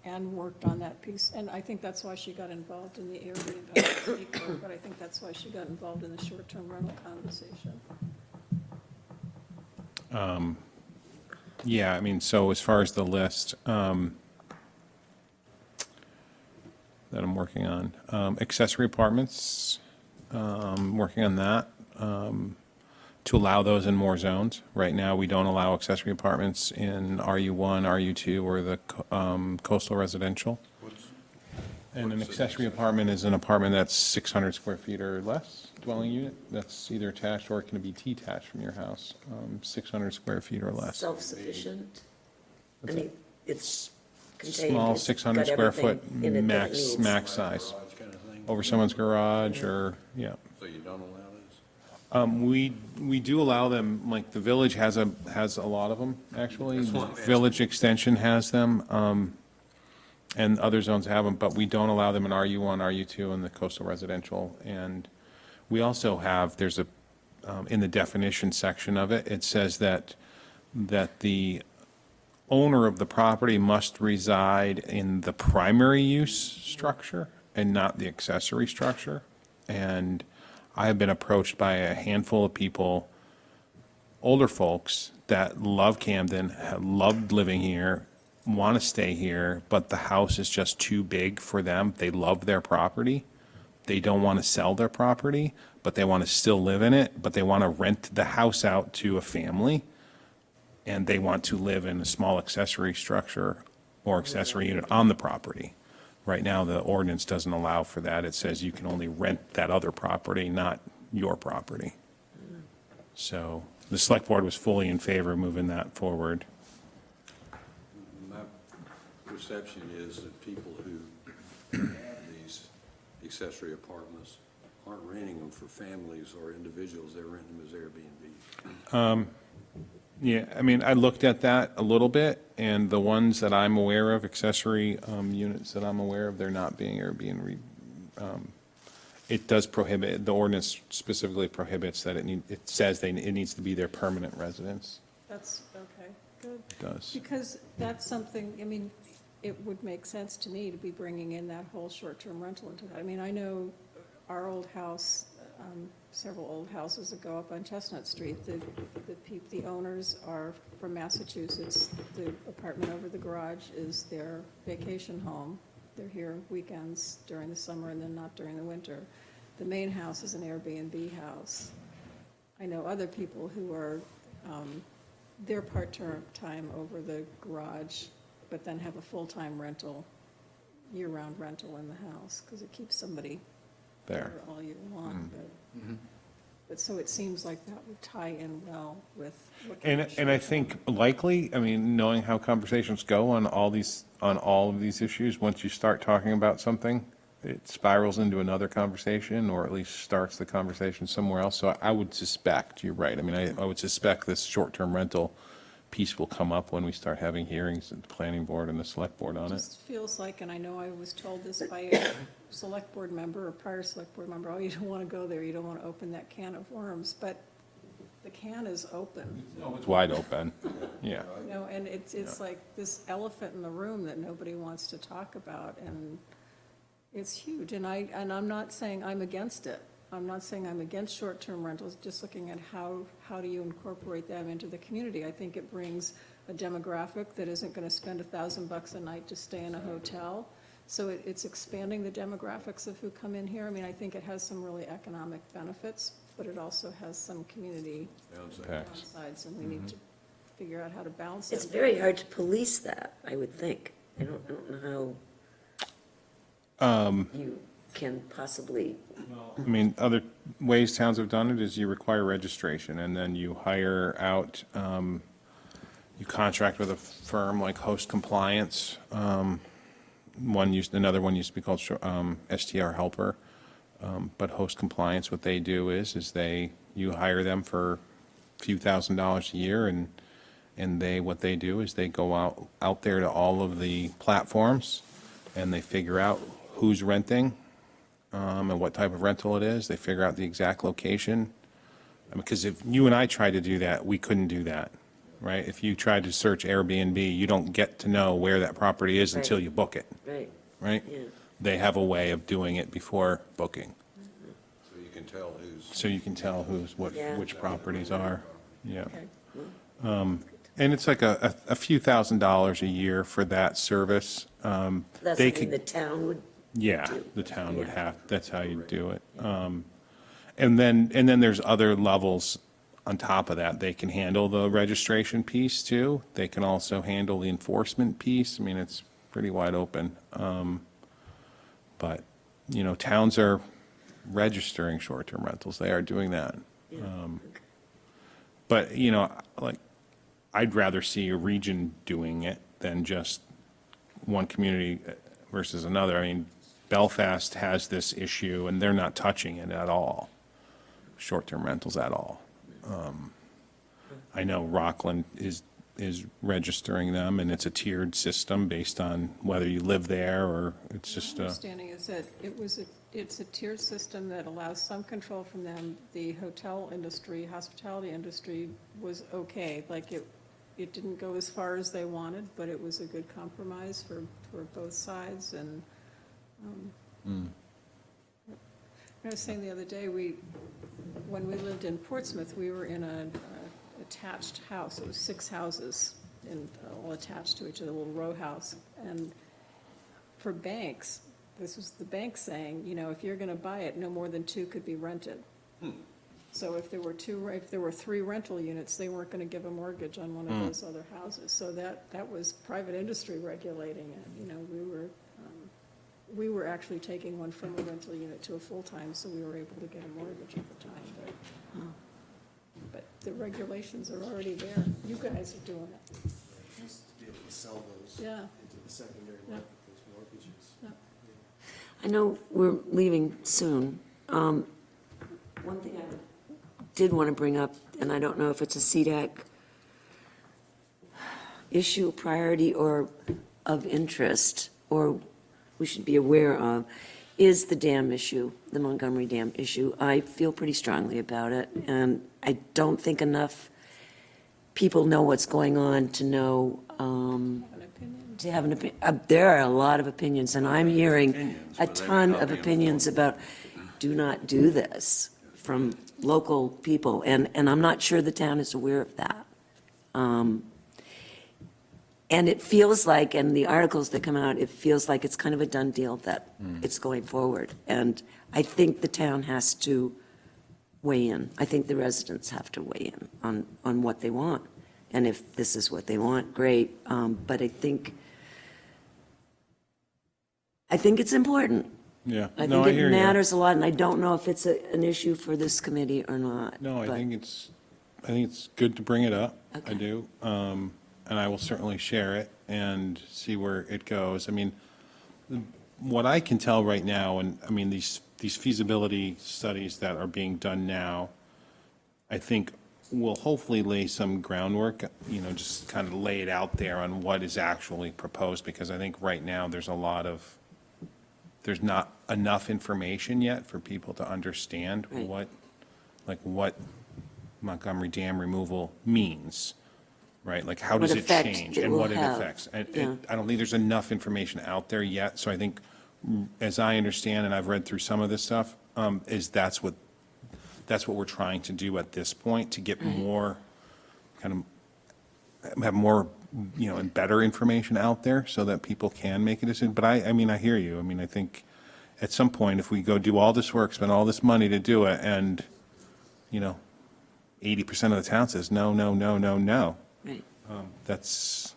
[SPEAKER 4] and worked on that piece, and I think that's why she got involved in the Airbnb, but I think that's why she got involved in the short-term rental conversation.
[SPEAKER 3] Yeah, I mean, so as far as the list that I'm working on, accessory apartments, working on that, to allow those in more zones. Right now, we don't allow accessory apartments in RU1, RU2, or the coastal residential. And an accessory apartment is an apartment that's 600 square feet or less, dwelling unit, that's either attached or it can be detached from your house, 600 square feet or less.
[SPEAKER 2] Self-sufficient? I mean, it's contained.
[SPEAKER 3] Small,
[SPEAKER 2] it's
[SPEAKER 3] 600
[SPEAKER 2] got
[SPEAKER 3] square foot
[SPEAKER 2] everything in it that it needs.
[SPEAKER 3] max size,
[SPEAKER 1] Garage kind of thing?
[SPEAKER 3] over someone's garage or, yeah.
[SPEAKER 1] So you don't allow this?
[SPEAKER 3] We do allow them, like, the village has a lot of them, actually.
[SPEAKER 1] That's what I'm asking.
[SPEAKER 3] Village Extension has them. And other zones have them, but we don't allow them in RU1, RU2, and the coastal residential. And we also have, there's a, in the definition section of it, it says that the owner of the property must reside in the primary use structure and not the accessory structure. And I have been approached by a handful of people, older folks, that love Camden, have loved living here, want to stay here, but the house is just too big for them. They love their property. They don't want to sell their property, but they want to still live in it, but they want to rent the house out to a family, and they want to live in a small accessory structure or accessory unit on the property. Right now, the ordinance doesn't allow for that. It says you can only rent that other property, not your property. So the select board was fully in favor of moving that forward.
[SPEAKER 1] My perception is that people who have these accessory apartments aren't renting them for families or individuals, they're renting them as Airbnb.
[SPEAKER 3] Yeah, I mean, I looked at that a little bit, and the ones that I'm aware of, accessory units that I'm aware of, they're not being Airbnb. It does prohibit, the ordinance specifically prohibits that it says it needs to be their permanent residence.
[SPEAKER 4] That's, okay, good.
[SPEAKER 3] It does.
[SPEAKER 4] Because that's something, I mean, it would make sense to me to be bringing in that whole short-term rental into that. I mean, I know our old house, several old houses that go up on Chestnut Street, the owners are from Massachusetts. The apartment over the garage is their vacation home. They're here weekends during the summer and then not during the winter. The main house is an Airbnb house. I know other people who are, they're part-time over the garage, but then have a full-time rental, year-round rental in the house, because it keeps somebody
[SPEAKER 3] There.
[SPEAKER 4] all year long. But so it seems like that would tie in well with. looking at
[SPEAKER 3] And I
[SPEAKER 4] short-term.
[SPEAKER 3] think likely, I mean, knowing how conversations go on all of these issues, once you start talking about something, it spirals into another conversation, or at least starts the conversation somewhere else. So I would suspect, you're right, I mean, I would suspect this short-term rental piece will come up when we start having hearings at the planning board and the select board on it.
[SPEAKER 4] Just feels like, and I know I was told this by a select board member, or prior select board member, oh, you don't want to go there, you don't want to open that can of worms, but the can is open,
[SPEAKER 3] It's wide open, yeah.
[SPEAKER 4] you know, and it's like this elephant in the room that nobody wants to talk about, and it's huge, and I'm not saying I'm against it. I'm not saying I'm against short-term rentals, just looking at how do you incorporate them into the community. I think it brings a demographic that isn't going to spend $1,000 a night to stay in a hotel. So it's expanding the demographics of who come in here. I mean, I think it has some really economic benefits, but it also has some community
[SPEAKER 3] Tax.
[SPEAKER 4] downsides, and we need to figure out how to balance
[SPEAKER 2] It's
[SPEAKER 4] it.
[SPEAKER 2] very hard to police that, I would think. I don't know how you can possibly,
[SPEAKER 3] I mean, other ways towns have done it is you require registration, and then you hire out, you contract with a firm like Host Compliance. Another one used to be called STR Helper. But Host Compliance, what they do is you hire them for a few $1,000s a year, and what they do is they go out there to all of the platforms, and they figure out who's renting, and what type of rental it is. They figure out the exact location. Because if you and I tried to do that, we couldn't do that, right? If you tried to search Airbnb, you don't get to know where that property is until
[SPEAKER 2] Right.
[SPEAKER 3] you book it,
[SPEAKER 2] right,
[SPEAKER 3] right?
[SPEAKER 2] yeah.
[SPEAKER 3] They have a way of doing it before booking.
[SPEAKER 1] So you can tell who's.
[SPEAKER 3] So you can tell
[SPEAKER 2] Yeah.
[SPEAKER 3] which properties are, yeah.
[SPEAKER 4] Okay.
[SPEAKER 3] And it's like a few $1,000s a year for that service.
[SPEAKER 2] That's
[SPEAKER 3] They
[SPEAKER 2] something
[SPEAKER 3] could-
[SPEAKER 2] the town would,
[SPEAKER 3] Yeah, the town would
[SPEAKER 2] Yeah.
[SPEAKER 3] have, that's how you do it. And then there's other levels on top of that. They can handle the registration piece too. They can also handle the enforcement piece. I mean, it's pretty wide open. But, towns are registering short-term rentals. They are doing that. But, like, I'd rather see a region doing it than just one community versus another. I mean, Belfast has this issue, and they're not touching it at all, short-term rentals at all. I know Rockland is registering them, and it's a tiered system based on whether you live there or it's just
[SPEAKER 4] My
[SPEAKER 3] a,
[SPEAKER 4] understanding is that it's a tiered system that allows some control from them. The hotel industry, hospitality industry was okay, like it didn't go as far as they wanted, but it was a good compromise for both sides, and, I was saying the other day, when we lived in Portsmouth, we were in a attached house. It was 6 houses, and all attached to each other, a little row house. And for banks, this was the bank saying, if you're gonna buy it, no more than 2 could be rented. So if there were 3 rental units, they weren't gonna give a mortgage on one of those other houses. So that was private industry regulating it. We were actually taking one from a rental unit to a full-time, so we were able to get a mortgage at the time, but the regulations are already there. You guys are doing it.
[SPEAKER 6] Just to be able to sell those
[SPEAKER 4] Yeah.
[SPEAKER 6] into the secondary
[SPEAKER 4] Yeah.
[SPEAKER 6] market, those mortgages.
[SPEAKER 4] Yeah.
[SPEAKER 2] I know we're leaving soon. One thing I did want to bring up, and I don't know if it's a Cedac issue, priority, or of interest, or we should be aware of, is the dam issue, the Montgomery Dam issue. I feel pretty strongly about it, and I don't think enough people know what's going on to know,
[SPEAKER 4] An opinion?
[SPEAKER 2] to have an opinion. There are a lot of opinions, and I'm hearing
[SPEAKER 1] Opinions,
[SPEAKER 2] a
[SPEAKER 1] but they may
[SPEAKER 2] ton
[SPEAKER 1] not
[SPEAKER 2] of
[SPEAKER 1] be
[SPEAKER 2] opinions about, do not do this, from local people, and I'm not sure the town is aware of that. And it feels like, and the articles that come out, it feels like it's kind of a done deal that it's going forward. And I think the town has to weigh in. I think the residents have to weigh in on what they want. And if this is what they want, great. But I think it's important.
[SPEAKER 3] yeah.
[SPEAKER 2] I
[SPEAKER 3] No,
[SPEAKER 2] think
[SPEAKER 3] hear
[SPEAKER 2] it
[SPEAKER 3] you.
[SPEAKER 2] matters a lot, and I don't know if it's an issue for this committee or not.
[SPEAKER 3] No, I
[SPEAKER 2] but-
[SPEAKER 3] think it's good to bring it up. I
[SPEAKER 2] Okay.
[SPEAKER 3] do. And I will certainly share it and see where it goes. I mean, what I can tell right now, and I mean, these feasibility studies that are being done now, I think will hopefully lay some groundwork, just kind of lay it out there on what is actually proposed, because I think right now there's not enough information yet for people to understand
[SPEAKER 2] Right.
[SPEAKER 3] what Montgomery Dam removal means, right? Like, how does
[SPEAKER 2] What
[SPEAKER 3] it
[SPEAKER 2] effect
[SPEAKER 3] change
[SPEAKER 2] it
[SPEAKER 3] and
[SPEAKER 2] will
[SPEAKER 3] what it
[SPEAKER 2] have.
[SPEAKER 3] affects? And
[SPEAKER 2] Yeah.
[SPEAKER 3] I don't think there's enough information out there yet, so I think, as I understand, and I've read through some of this stuff, is that's what we're trying to do at this point, to get more, have more, and better information out there so that people can make a decision. But I mean, I hear you. I mean, I think at some point, if we go do all this work, spend all this money to do it, and, 80% of the town says, no, no, no, no, no,
[SPEAKER 2] Right.
[SPEAKER 3] that's,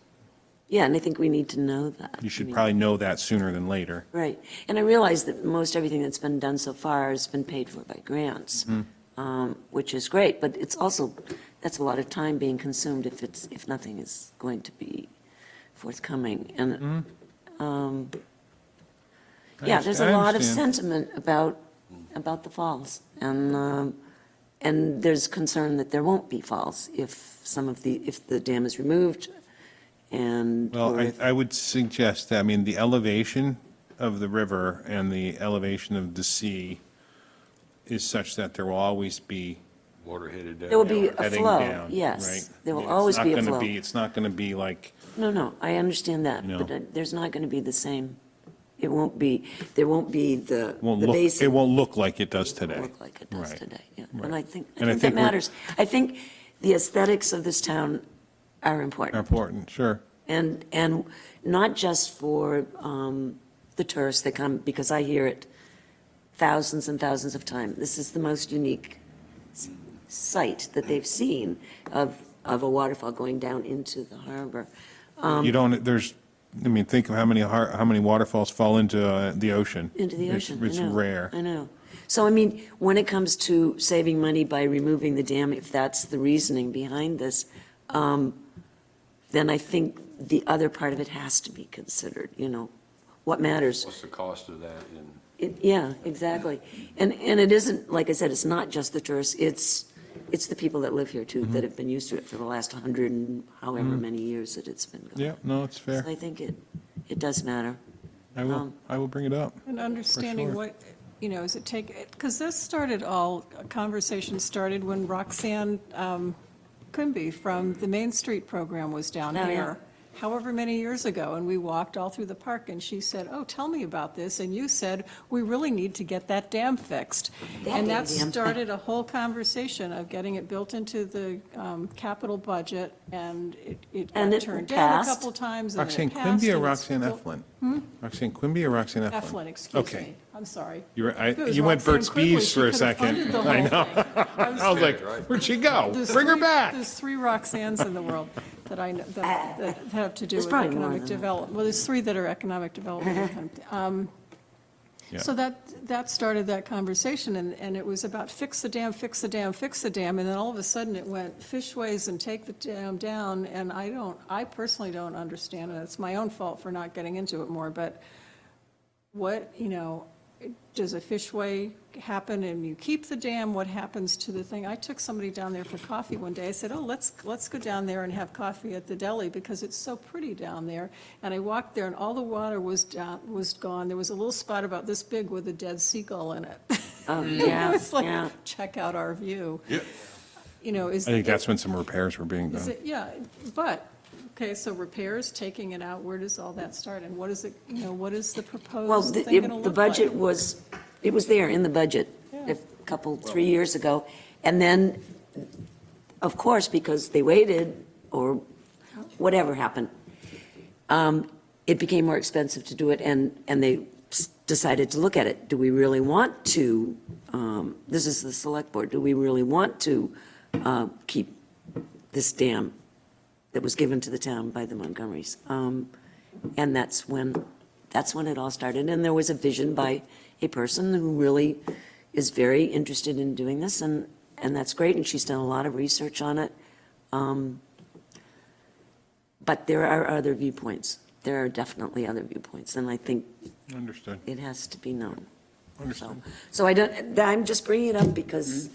[SPEAKER 2] Yeah, and I think we need to know that.
[SPEAKER 3] you
[SPEAKER 2] I
[SPEAKER 3] should
[SPEAKER 2] mean-
[SPEAKER 3] probably know that sooner than later.
[SPEAKER 2] Right, and I realize that most everything that's been done so far has been paid for by grants, which is great, but it's also, that's a lot of time being consumed if nothing is going to be forthcoming. And, yeah, there's a
[SPEAKER 3] I
[SPEAKER 2] lot of
[SPEAKER 3] understand.
[SPEAKER 2] sentiment about the falls, and there's concern that there won't be falls if if the dam is removed, and.
[SPEAKER 3] Well,
[SPEAKER 2] or if-
[SPEAKER 3] I would suggest that, I mean, the elevation of the river and the elevation of the sea is such that there will always be
[SPEAKER 1] Water headed down.
[SPEAKER 2] There will be a
[SPEAKER 3] heading
[SPEAKER 2] flow,
[SPEAKER 3] down,
[SPEAKER 2] yes.
[SPEAKER 3] right?
[SPEAKER 2] There
[SPEAKER 3] I
[SPEAKER 2] will
[SPEAKER 3] mean, it's
[SPEAKER 2] always
[SPEAKER 3] not
[SPEAKER 2] be a
[SPEAKER 3] gonna
[SPEAKER 2] flow.
[SPEAKER 3] It's not going to be like,
[SPEAKER 2] No, I understand that,
[SPEAKER 3] No.
[SPEAKER 2] but there's not going to be the same, there won't be the
[SPEAKER 3] it
[SPEAKER 2] basin.
[SPEAKER 3] won't look like it does today.
[SPEAKER 2] Look like it does
[SPEAKER 3] Right.
[SPEAKER 2] today, yeah.
[SPEAKER 3] Right.
[SPEAKER 2] And I think
[SPEAKER 3] And I
[SPEAKER 2] that
[SPEAKER 3] think we're-
[SPEAKER 2] matters. I think the aesthetics of this town are important.
[SPEAKER 3] Important, sure.
[SPEAKER 2] And not just for the tourists that come, because I hear it thousands and thousands of times. This is the most unique site that they've seen of a waterfall going down into the harbor.
[SPEAKER 3] You don't, think of how many waterfalls fall into the ocean.
[SPEAKER 2] Into the ocean, I
[SPEAKER 3] It's
[SPEAKER 2] know.
[SPEAKER 3] rare.
[SPEAKER 2] I know. So, I mean, when it comes to saving money by removing the dam, if that's the reasoning behind this, then I think the other part of it has to be considered, what matters.
[SPEAKER 1] What's the cost of that in?
[SPEAKER 2] Yeah, exactly. And it isn't, like I said, it's not just the tourists, it's it's the people that live here too, that have been used to it for the last 100 and however many years that it's been going.
[SPEAKER 3] Yeah, no, it's fair.
[SPEAKER 2] So I think it does matter.
[SPEAKER 3] I will bring it up.
[SPEAKER 4] And understanding
[SPEAKER 3] sure.
[SPEAKER 4] what, does it take, because this started all, a conversation started when Roxanne Quimby from the Main Street program was down
[SPEAKER 2] Oh, yeah.
[SPEAKER 4] here, however many years ago, and we walked all through the park, and she said, oh, tell me about this, and you said, we really need to get that dam fixed. And that
[SPEAKER 2] dam.
[SPEAKER 4] started a whole conversation of getting it built into the capital budget, and it
[SPEAKER 2] And
[SPEAKER 4] got
[SPEAKER 2] it
[SPEAKER 4] turned down a
[SPEAKER 2] passed.
[SPEAKER 4] couple times, and then
[SPEAKER 3] Roxanne
[SPEAKER 4] it passed.
[SPEAKER 3] Quimby or
[SPEAKER 4] and it's
[SPEAKER 3] Roxanne
[SPEAKER 4] built-
[SPEAKER 3] Eflin? Roxanne Quimby or Roxanne Eflin?
[SPEAKER 4] Eflin, excuse
[SPEAKER 3] Okay.
[SPEAKER 4] me. I'm sorry.
[SPEAKER 3] You were,
[SPEAKER 4] If it was
[SPEAKER 3] you went
[SPEAKER 4] Roxanne
[SPEAKER 3] Burt's
[SPEAKER 4] Quigley,
[SPEAKER 3] Bees
[SPEAKER 4] she
[SPEAKER 3] for a
[SPEAKER 4] could have funded
[SPEAKER 3] second.
[SPEAKER 4] the
[SPEAKER 3] I
[SPEAKER 4] whole
[SPEAKER 3] know.
[SPEAKER 4] thing.
[SPEAKER 3] I was like, where'd she go?
[SPEAKER 4] There's
[SPEAKER 3] Bring her
[SPEAKER 4] three-
[SPEAKER 3] back.
[SPEAKER 4] There's 3 Roxannes in the world that I know, that have to do
[SPEAKER 2] There's
[SPEAKER 4] with
[SPEAKER 2] probably more
[SPEAKER 4] economic
[SPEAKER 2] than that.
[SPEAKER 4] development. Well, there's 3 that are economic development.
[SPEAKER 3] Yeah.
[SPEAKER 4] So that started that conversation, and it was about fix the dam, fix the dam, fix the dam, and then all of a sudden it went fishways and take the dam down, and I personally don't understand it. It's my own fault for not getting into it more, but what, does a fishway happen and you keep the dam? What happens to the thing? I took somebody down there for coffee one day. I said, oh, let's go down there and have coffee at the deli because it's so pretty down there. And I walked there and all the water was gone. There was a little spot about this big with a dead seagull in it.
[SPEAKER 2] Yeah,
[SPEAKER 4] It was like,
[SPEAKER 2] yeah.
[SPEAKER 4] check out our view.
[SPEAKER 1] Yeah.
[SPEAKER 3] I think that's when some repairs were being
[SPEAKER 4] Is
[SPEAKER 3] done.
[SPEAKER 4] it, yeah, but, okay, so repairs, taking it out, where does all that start? And what is it, what is the
[SPEAKER 2] Well,
[SPEAKER 4] proposed thing gonna
[SPEAKER 2] the
[SPEAKER 4] look
[SPEAKER 2] budget
[SPEAKER 4] like?
[SPEAKER 2] was, it was there in the budget a couple, 3 years ago. And then, of course, because they waited, or whatever happened, it became more expensive to do it, and they decided to look at it. Do we really want to, this is the select board, do we really want to keep this dam that was given to the town by the Montgomerys? And that's when it all started. And there was a vision by a person who really is very interested in doing this, and that's great, and she's done a lot of research on it. But there are other viewpoints. There are definitely other viewpoints, and I think
[SPEAKER 3] Understood.
[SPEAKER 2] it has to be known.
[SPEAKER 3] Understood.
[SPEAKER 2] So I'm just bringing it up because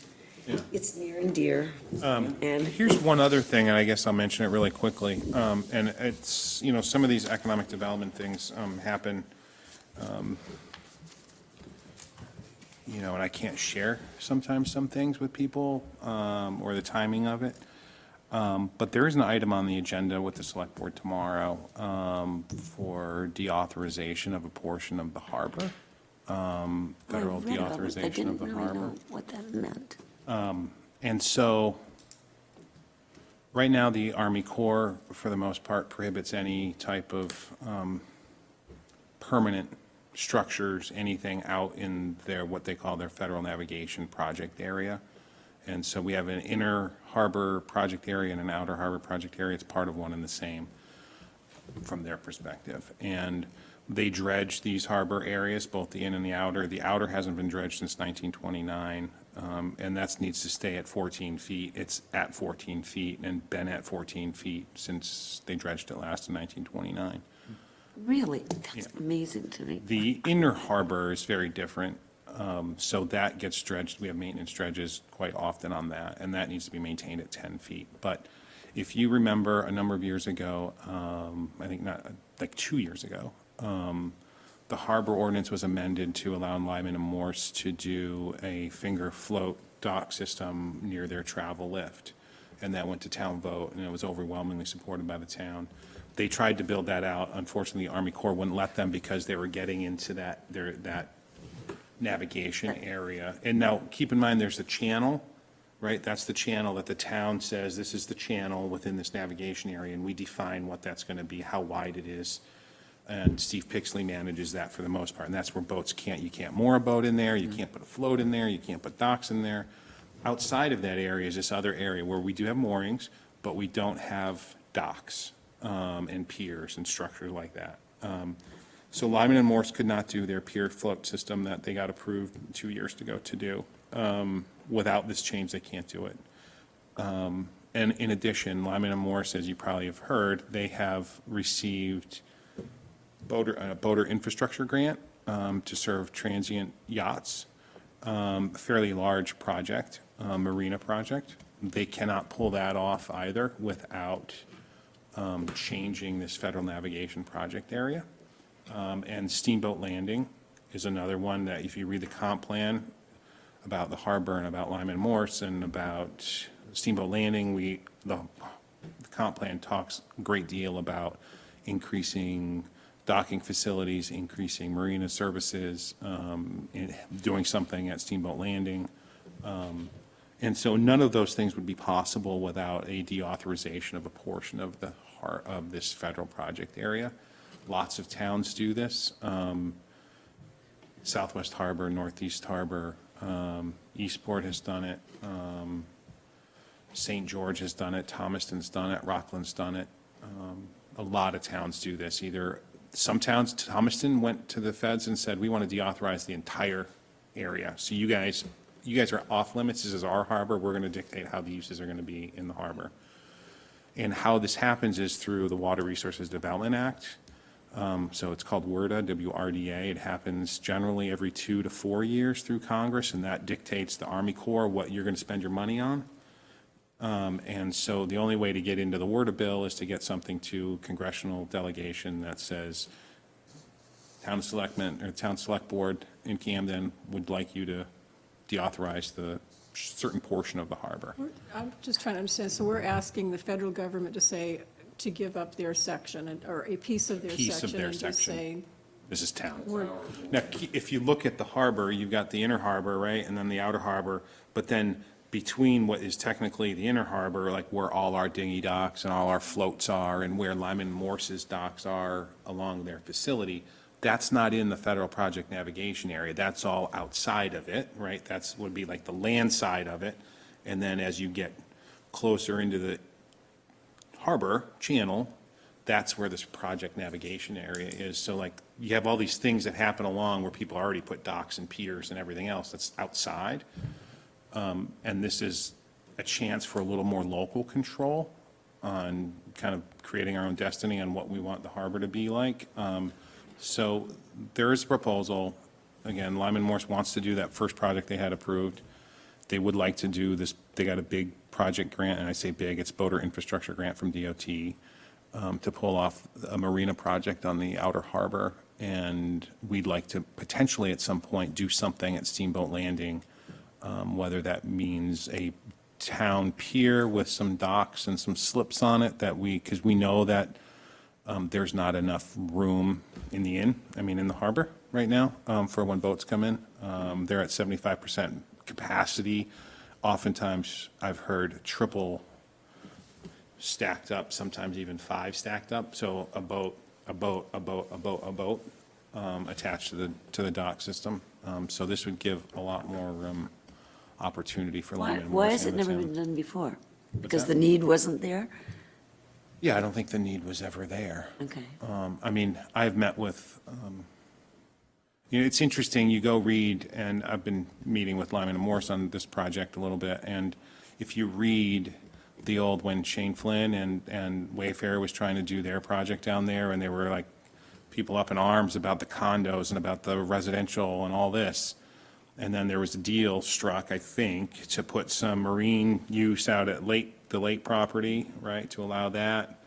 [SPEAKER 3] Yeah.
[SPEAKER 2] it's near and dear. And
[SPEAKER 3] Here's one other thing, and I guess I'll mention it really quickly. And it's, some of these economic development things happen, and I can't share sometimes some things with people, or the timing of it. But there is an item on the agenda with the select board tomorrow for deauthorization of a portion of the harbor, federal
[SPEAKER 2] I read about it.
[SPEAKER 3] deauthorization of the
[SPEAKER 2] I didn't really
[SPEAKER 3] harbor.
[SPEAKER 2] know what that meant.
[SPEAKER 3] And so, right now, the Army Corps, for the most part, prohibits any type of permanent structures, anything out in their, what they call their federal navigation project area. And so we have an inner harbor project area and an outer harbor project area. It's part of one and the same from their perspective. And they dredge these harbor areas, both the in and the outer. The outer hasn't been dredged since 1929, and that needs to stay at 14 feet. It's at 14 feet and been at 14 feet since they dredged it last in 1929.
[SPEAKER 2] Really? That's amazing to me.
[SPEAKER 3] The inner harbor is very different, so that gets dredged. We have maintenance dredges quite often on that, and that needs to be maintained at 10 feet. But if you remember a number of years ago, I think not, like 2 years ago, the harbor ordinance was amended to allow Lyman and Morse to do a finger float dock system near their travel lift. And that went to town vote, and it was overwhelmingly supported by the town. They tried to build that out. Unfortunately, the Army Corps wouldn't let them because they were getting into that navigation area. And now, keep in mind, there's a channel, right? That's the channel that the town says, this is the channel within this navigation area, and we define what that's going to be, how wide it is. And Steve Pixley manages that for the most part, and that's where boats you can't moor a boat in there, you can't put a float in there, you can't put docks in there. Outside of that area is this other area where we do have moorings, but we don't have docks and piers and structures like that. So Lyman and Morse could not do their pier float system that they got approved 2 years ago to do. Without this change, they can't do it. And in addition, Lyman and Morse, as you probably have heard, they have received a boater infrastructure grant to serve transient yachts. a fairly large project, marina project. They cannot pull that off either without changing this federal navigation project area. And Steamboat Landing is another one that if you read the comp plan about the harbor and about Lyman Morse and about Steamboat Landing, the comp plan talks a great deal about increasing docking facilities, increasing marina services, and doing something at Steamboat Landing. And so none of those things would be possible without a deauthorization of a portion of the heart of this federal project area. Lots of towns do this. Southwest Harbor, Northeast Harbor, Eastport has done it. St. George has done it, Thomaston's done it, Rockland's done it. A lot of towns do this. Either, some towns, Thomaston went to the feds and said, we want to deauthorize the entire area. So you guys are off limits. This is our harbor. We're going to dictate how the uses are going to be in the harbor. And how this happens is through the Water Resources Development Act. So it's called WRDA, W-R-D-A. It happens generally every 2 to 4 years through Congress, and that dictates the Army Corps what you're going to spend your money on. And so the only way to get into the WRDA bill is to get something to congressional delegation that says, Town Selectmen, or Town Select Board in Camden would like you to deauthorize the certain portion of the harbor.
[SPEAKER 4] I'm just trying to understand, so we're asking the federal government to say, to give up their section, or a piece of their
[SPEAKER 3] Piece of
[SPEAKER 4] section,
[SPEAKER 3] their
[SPEAKER 4] and just
[SPEAKER 3] section.
[SPEAKER 4] say,
[SPEAKER 3] This is town.
[SPEAKER 4] we're,
[SPEAKER 3] Now, if you look at the harbor, you've got the inner harbor, right, and then the outer harbor, but then between what is technically the inner harbor, like where all our dinghy docks and all our floats are, and where Lyman Morse's docks are along their facility, that's not in the federal project navigation area. That's all outside of it, right? That's, would be like the land side of it. And then as you get closer into the harbor channel, that's where this project navigation area is. So like, you have all these things that happen along where people already put docks and piers and everything else that's outside. And this is a chance for a little more local control on kind of creating our own destiny on what we want the harbor to be like. So there is a proposal. Again, Lyman Morse wants to do that first project they had approved. They would like to do this, they got a big project grant, and I say big, it's boater infrastructure grant from DOT, to pull off a marina project on the outer harbor. And we'd like to potentially at some point do something at Steamboat Landing, whether that means a town pier with some docks and some slips on it that because we know that there's not enough room in the harbor right now, for when boats come in. They're at 75% capacity. Oftentimes, I've heard triple stacked up, sometimes even 5 stacked up. So a boat attached to the dock system. So this would give a lot more opportunity for Lyman Morse.
[SPEAKER 2] Why has it
[SPEAKER 3] and the
[SPEAKER 2] never
[SPEAKER 3] town.
[SPEAKER 2] been done before? Because
[SPEAKER 3] that?
[SPEAKER 2] the need wasn't there?
[SPEAKER 3] Yeah, I don't think the need was ever there.
[SPEAKER 2] Okay.
[SPEAKER 3] I've met with, it's interesting, you go read, and I've been meeting with Lyman and Morse on this project a little bit, and if you read the old, when Shane Flynn and Wayfair was trying to do their project down there, and they were like, people up in arms about the condos and about the residential and all this, and then there was a deal struck, I think, to put some marine use out at the lake property, right, to allow that.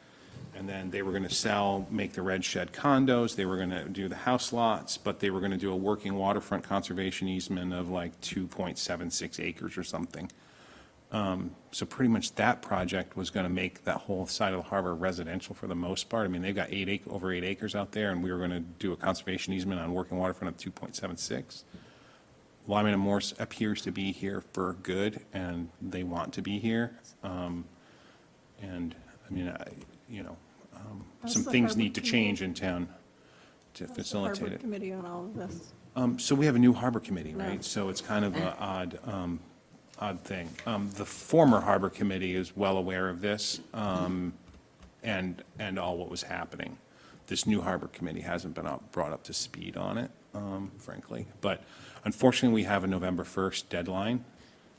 [SPEAKER 3] And then they were going to make the red shed condos, they were going to do the house lots, but they were going to do a working waterfront conservation easement of like 2.76 acres or something. So pretty much that project was going to make that whole side of the harbor residential for the most part. They've got over 8 acres out there, and we were going to do a conservation easement on working waterfront of 2.76. Lyman and Morse appears to be here for good, and they want to be here.
[SPEAKER 4] How's
[SPEAKER 3] Some
[SPEAKER 4] the
[SPEAKER 3] things
[SPEAKER 4] harbor
[SPEAKER 3] need to
[SPEAKER 4] committee?
[SPEAKER 3] change in town to
[SPEAKER 4] How's the
[SPEAKER 3] facilitate
[SPEAKER 4] harbor
[SPEAKER 3] it.
[SPEAKER 4] committee on all of this?
[SPEAKER 3] So we have a new harbor committee,
[SPEAKER 4] No.
[SPEAKER 3] right? So it's kind of an odd thing. The former harbor committee is well aware of this, and all what was happening. This new harbor committee hasn't been brought up to speed on it, frankly. But unfortunately, we have a November 1st deadline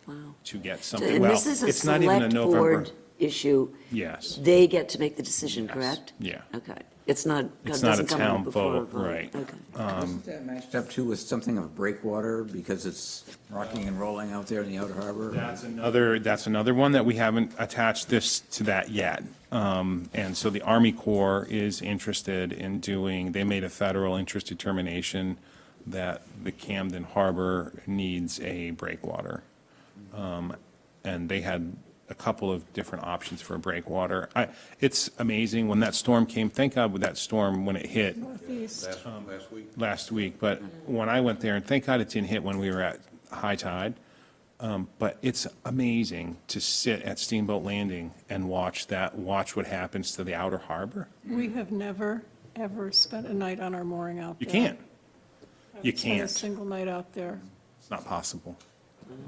[SPEAKER 2] Wow.
[SPEAKER 3] to get something.
[SPEAKER 2] And
[SPEAKER 3] Well,
[SPEAKER 2] this is a
[SPEAKER 3] it's not even a
[SPEAKER 2] select
[SPEAKER 3] November.
[SPEAKER 2] board issue.
[SPEAKER 3] Yes.
[SPEAKER 2] They get to make the decision,
[SPEAKER 3] Yes.
[SPEAKER 2] correct?
[SPEAKER 3] Yeah.
[SPEAKER 2] Okay. It's not,
[SPEAKER 3] It's
[SPEAKER 2] it
[SPEAKER 3] not a
[SPEAKER 2] doesn't come
[SPEAKER 3] town
[SPEAKER 2] up before a
[SPEAKER 3] vote,
[SPEAKER 2] vote.
[SPEAKER 3] right.
[SPEAKER 2] Okay.
[SPEAKER 5] Wasn't that matched up too with something of breakwater because it's rocking and rolling out there in the outer harbor?
[SPEAKER 3] That's another one that we haven't attached this to that yet. And so the Army Corps is interested in doing, they made a federal interest determination that the Camden Harbor needs a breakwater. And they had a couple of different options for a breakwater. It's amazing, when that storm came, thank God with that storm, when it hit
[SPEAKER 4] Northeast.
[SPEAKER 1] Last week.
[SPEAKER 3] last week, but when I went there, and thank God it didn't hit when we were at high tide, but it's amazing to sit at Steamboat Landing and watch what happens to the outer harbor.
[SPEAKER 4] We have never, ever spent a night on our mooring out
[SPEAKER 3] You
[SPEAKER 4] there.
[SPEAKER 3] can't. You
[SPEAKER 4] Haven't spent
[SPEAKER 3] can't.
[SPEAKER 4] a single night out there.
[SPEAKER 3] It's not possible.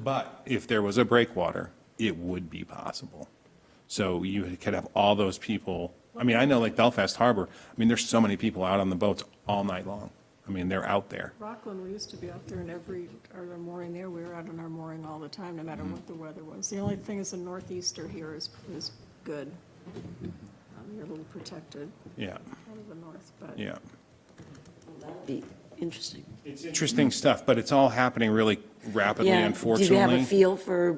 [SPEAKER 3] But if there was a breakwater, it would be possible. So you could have all those people, I mean, I know like Belfast Harbor, I mean, there's so many people out on the boats all night long. I mean, they're out there.
[SPEAKER 4] Rockland, we used to be out there and our mooring there, we were out on our mooring all the time, no matter
[SPEAKER 3] Mm-hmm.
[SPEAKER 4] what the weather was. The only thing is the northeaster here is good. You're a little protected
[SPEAKER 3] Yeah,
[SPEAKER 4] out of the north, but.
[SPEAKER 3] yeah.
[SPEAKER 2] Be interesting.
[SPEAKER 3] It's interesting stuff, but it's all happening really rapidly,
[SPEAKER 2] Yeah.
[SPEAKER 3] unfortunately.
[SPEAKER 2] Do you have a feel for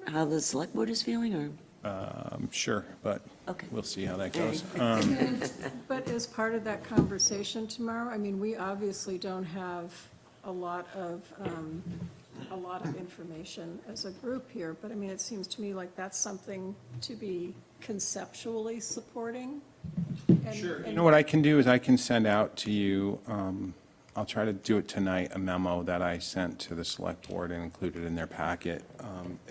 [SPEAKER 2] how the select board is feeling, or?
[SPEAKER 3] I'm sure, but
[SPEAKER 2] Okay.
[SPEAKER 3] we'll see how that
[SPEAKER 2] All
[SPEAKER 3] goes.
[SPEAKER 2] right.
[SPEAKER 4] But as part of that conversation tomorrow, I mean, we obviously don't have a lot of information as a group here, but I mean, it seems to me like that's something to be conceptually supporting. Sure.
[SPEAKER 3] You know what I can do is I can send out to you, I'll try to do it tonight, a memo that I sent to the select board and include it in their packet.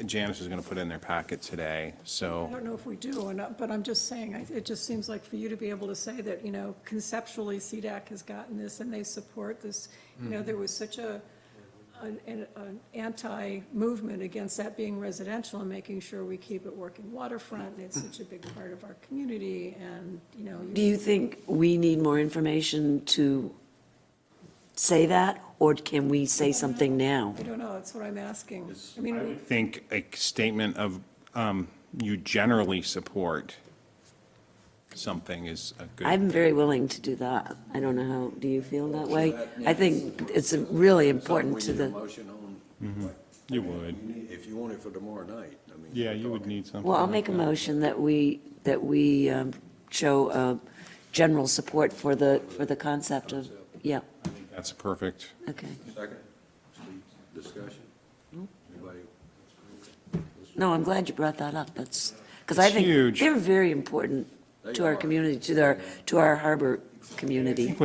[SPEAKER 3] Janice is going to put it in their packet today,
[SPEAKER 4] I
[SPEAKER 3] so,
[SPEAKER 4] don't know if we do or not, but I'm just saying, it just seems like for you to be able to say that, you know, conceptually Cedac has gotten this and they support this. You know, there was such an anti-movement against that being residential and making sure we keep it working waterfront, and it's such a big part of our community, and, you know.
[SPEAKER 2] Do you think we need more information to say that, or can we say something now?
[SPEAKER 4] I don't know, that's what I'm asking. I mean, we.
[SPEAKER 3] think a statement of you generally support something is a good.
[SPEAKER 2] I'm very willing to do that. I don't know how, do you feel that way? I think it's really important to
[SPEAKER 1] Something we
[SPEAKER 2] the,
[SPEAKER 1] need a motion on.
[SPEAKER 3] You would.
[SPEAKER 1] If you want it for tomorrow night, I mean.
[SPEAKER 3] Yeah, you would need something.
[SPEAKER 2] well, I'll
[SPEAKER 3] like
[SPEAKER 2] make a
[SPEAKER 3] that.
[SPEAKER 2] motion that we show general support for the concept of, yeah,
[SPEAKER 3] That's perfect.
[SPEAKER 2] okay.
[SPEAKER 1] Second, discussion? Anybody?
[SPEAKER 2] No, I'm glad you brought that up. That's, because I
[SPEAKER 3] It's
[SPEAKER 2] think
[SPEAKER 3] huge.
[SPEAKER 2] they're very important to our community, to our harbor
[SPEAKER 3] I
[SPEAKER 2] community.
[SPEAKER 3] think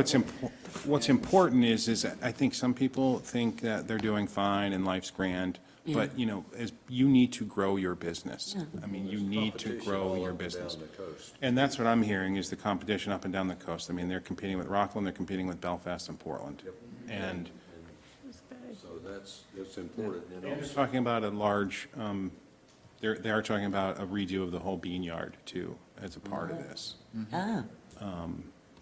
[SPEAKER 3] what's important is that I think some people think that they're doing fine and life's grand, but, you know, you need to grow your business. I mean, you need to
[SPEAKER 1] Competition
[SPEAKER 3] grow
[SPEAKER 1] all
[SPEAKER 3] your
[SPEAKER 1] up and
[SPEAKER 3] business.
[SPEAKER 1] down the coast.
[SPEAKER 3] And that's what I'm hearing, is the competition up and down the coast. I mean, they're competing with Rockland, they're competing with Belfast and Portland. And
[SPEAKER 1] So that's important. And
[SPEAKER 3] they're
[SPEAKER 1] also,
[SPEAKER 3] talking about a large, they are talking about a redo of the whole bean yard, too, as a part of this,
[SPEAKER 2] Ah,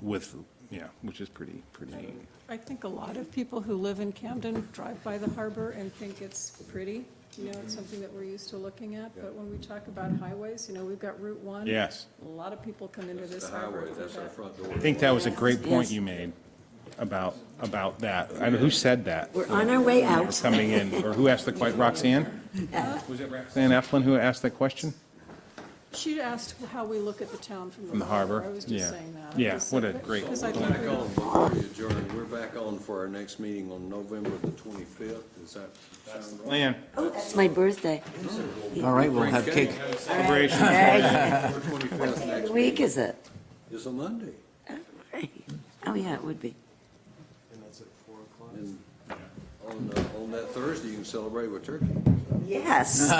[SPEAKER 3] with, yeah, which is pretty neat.
[SPEAKER 4] I think a lot of people who live in Camden drive by the harbor and think it's pretty. You know, it's something that we're used to looking at, but when we talk about highways, you know, we've got Route 1.
[SPEAKER 3] Yes.
[SPEAKER 4] A lot of people come into
[SPEAKER 1] the
[SPEAKER 4] this harbor
[SPEAKER 1] highway,
[SPEAKER 4] for
[SPEAKER 1] that's our
[SPEAKER 4] that.
[SPEAKER 1] front door.
[SPEAKER 3] I think that was a great point
[SPEAKER 2] Yes.
[SPEAKER 3] you made about that. I mean, who said that?
[SPEAKER 2] we're on our way out.
[SPEAKER 3] Coming in, or who asked the question, Roxanne? Was it Roxanne Eflin who asked that question?
[SPEAKER 4] She asked how we look at the town from
[SPEAKER 3] From
[SPEAKER 4] the
[SPEAKER 3] the
[SPEAKER 4] harbor.
[SPEAKER 3] harbor?
[SPEAKER 4] I was
[SPEAKER 3] Yeah.
[SPEAKER 4] just saying that.
[SPEAKER 3] Yeah,
[SPEAKER 4] Just
[SPEAKER 3] what a
[SPEAKER 4] that-
[SPEAKER 3] great-
[SPEAKER 4] because I think
[SPEAKER 1] Back
[SPEAKER 4] we-
[SPEAKER 1] on, before we adjourn, we're back on for our next meeting on November the 25th. Is that sound right?
[SPEAKER 3] Lan,
[SPEAKER 2] Oh, that's my birthday.
[SPEAKER 5] All right, we'll have cake.
[SPEAKER 3] celebration.
[SPEAKER 1] November 25th
[SPEAKER 2] What
[SPEAKER 1] next
[SPEAKER 2] week
[SPEAKER 1] meeting.
[SPEAKER 2] is it?
[SPEAKER 1] It's a Monday.
[SPEAKER 2] Oh, yeah, it would be.
[SPEAKER 6] And that's at 4 o'clock.
[SPEAKER 1] And on that Thursday, you can celebrate with turkey.
[SPEAKER 2] Yes.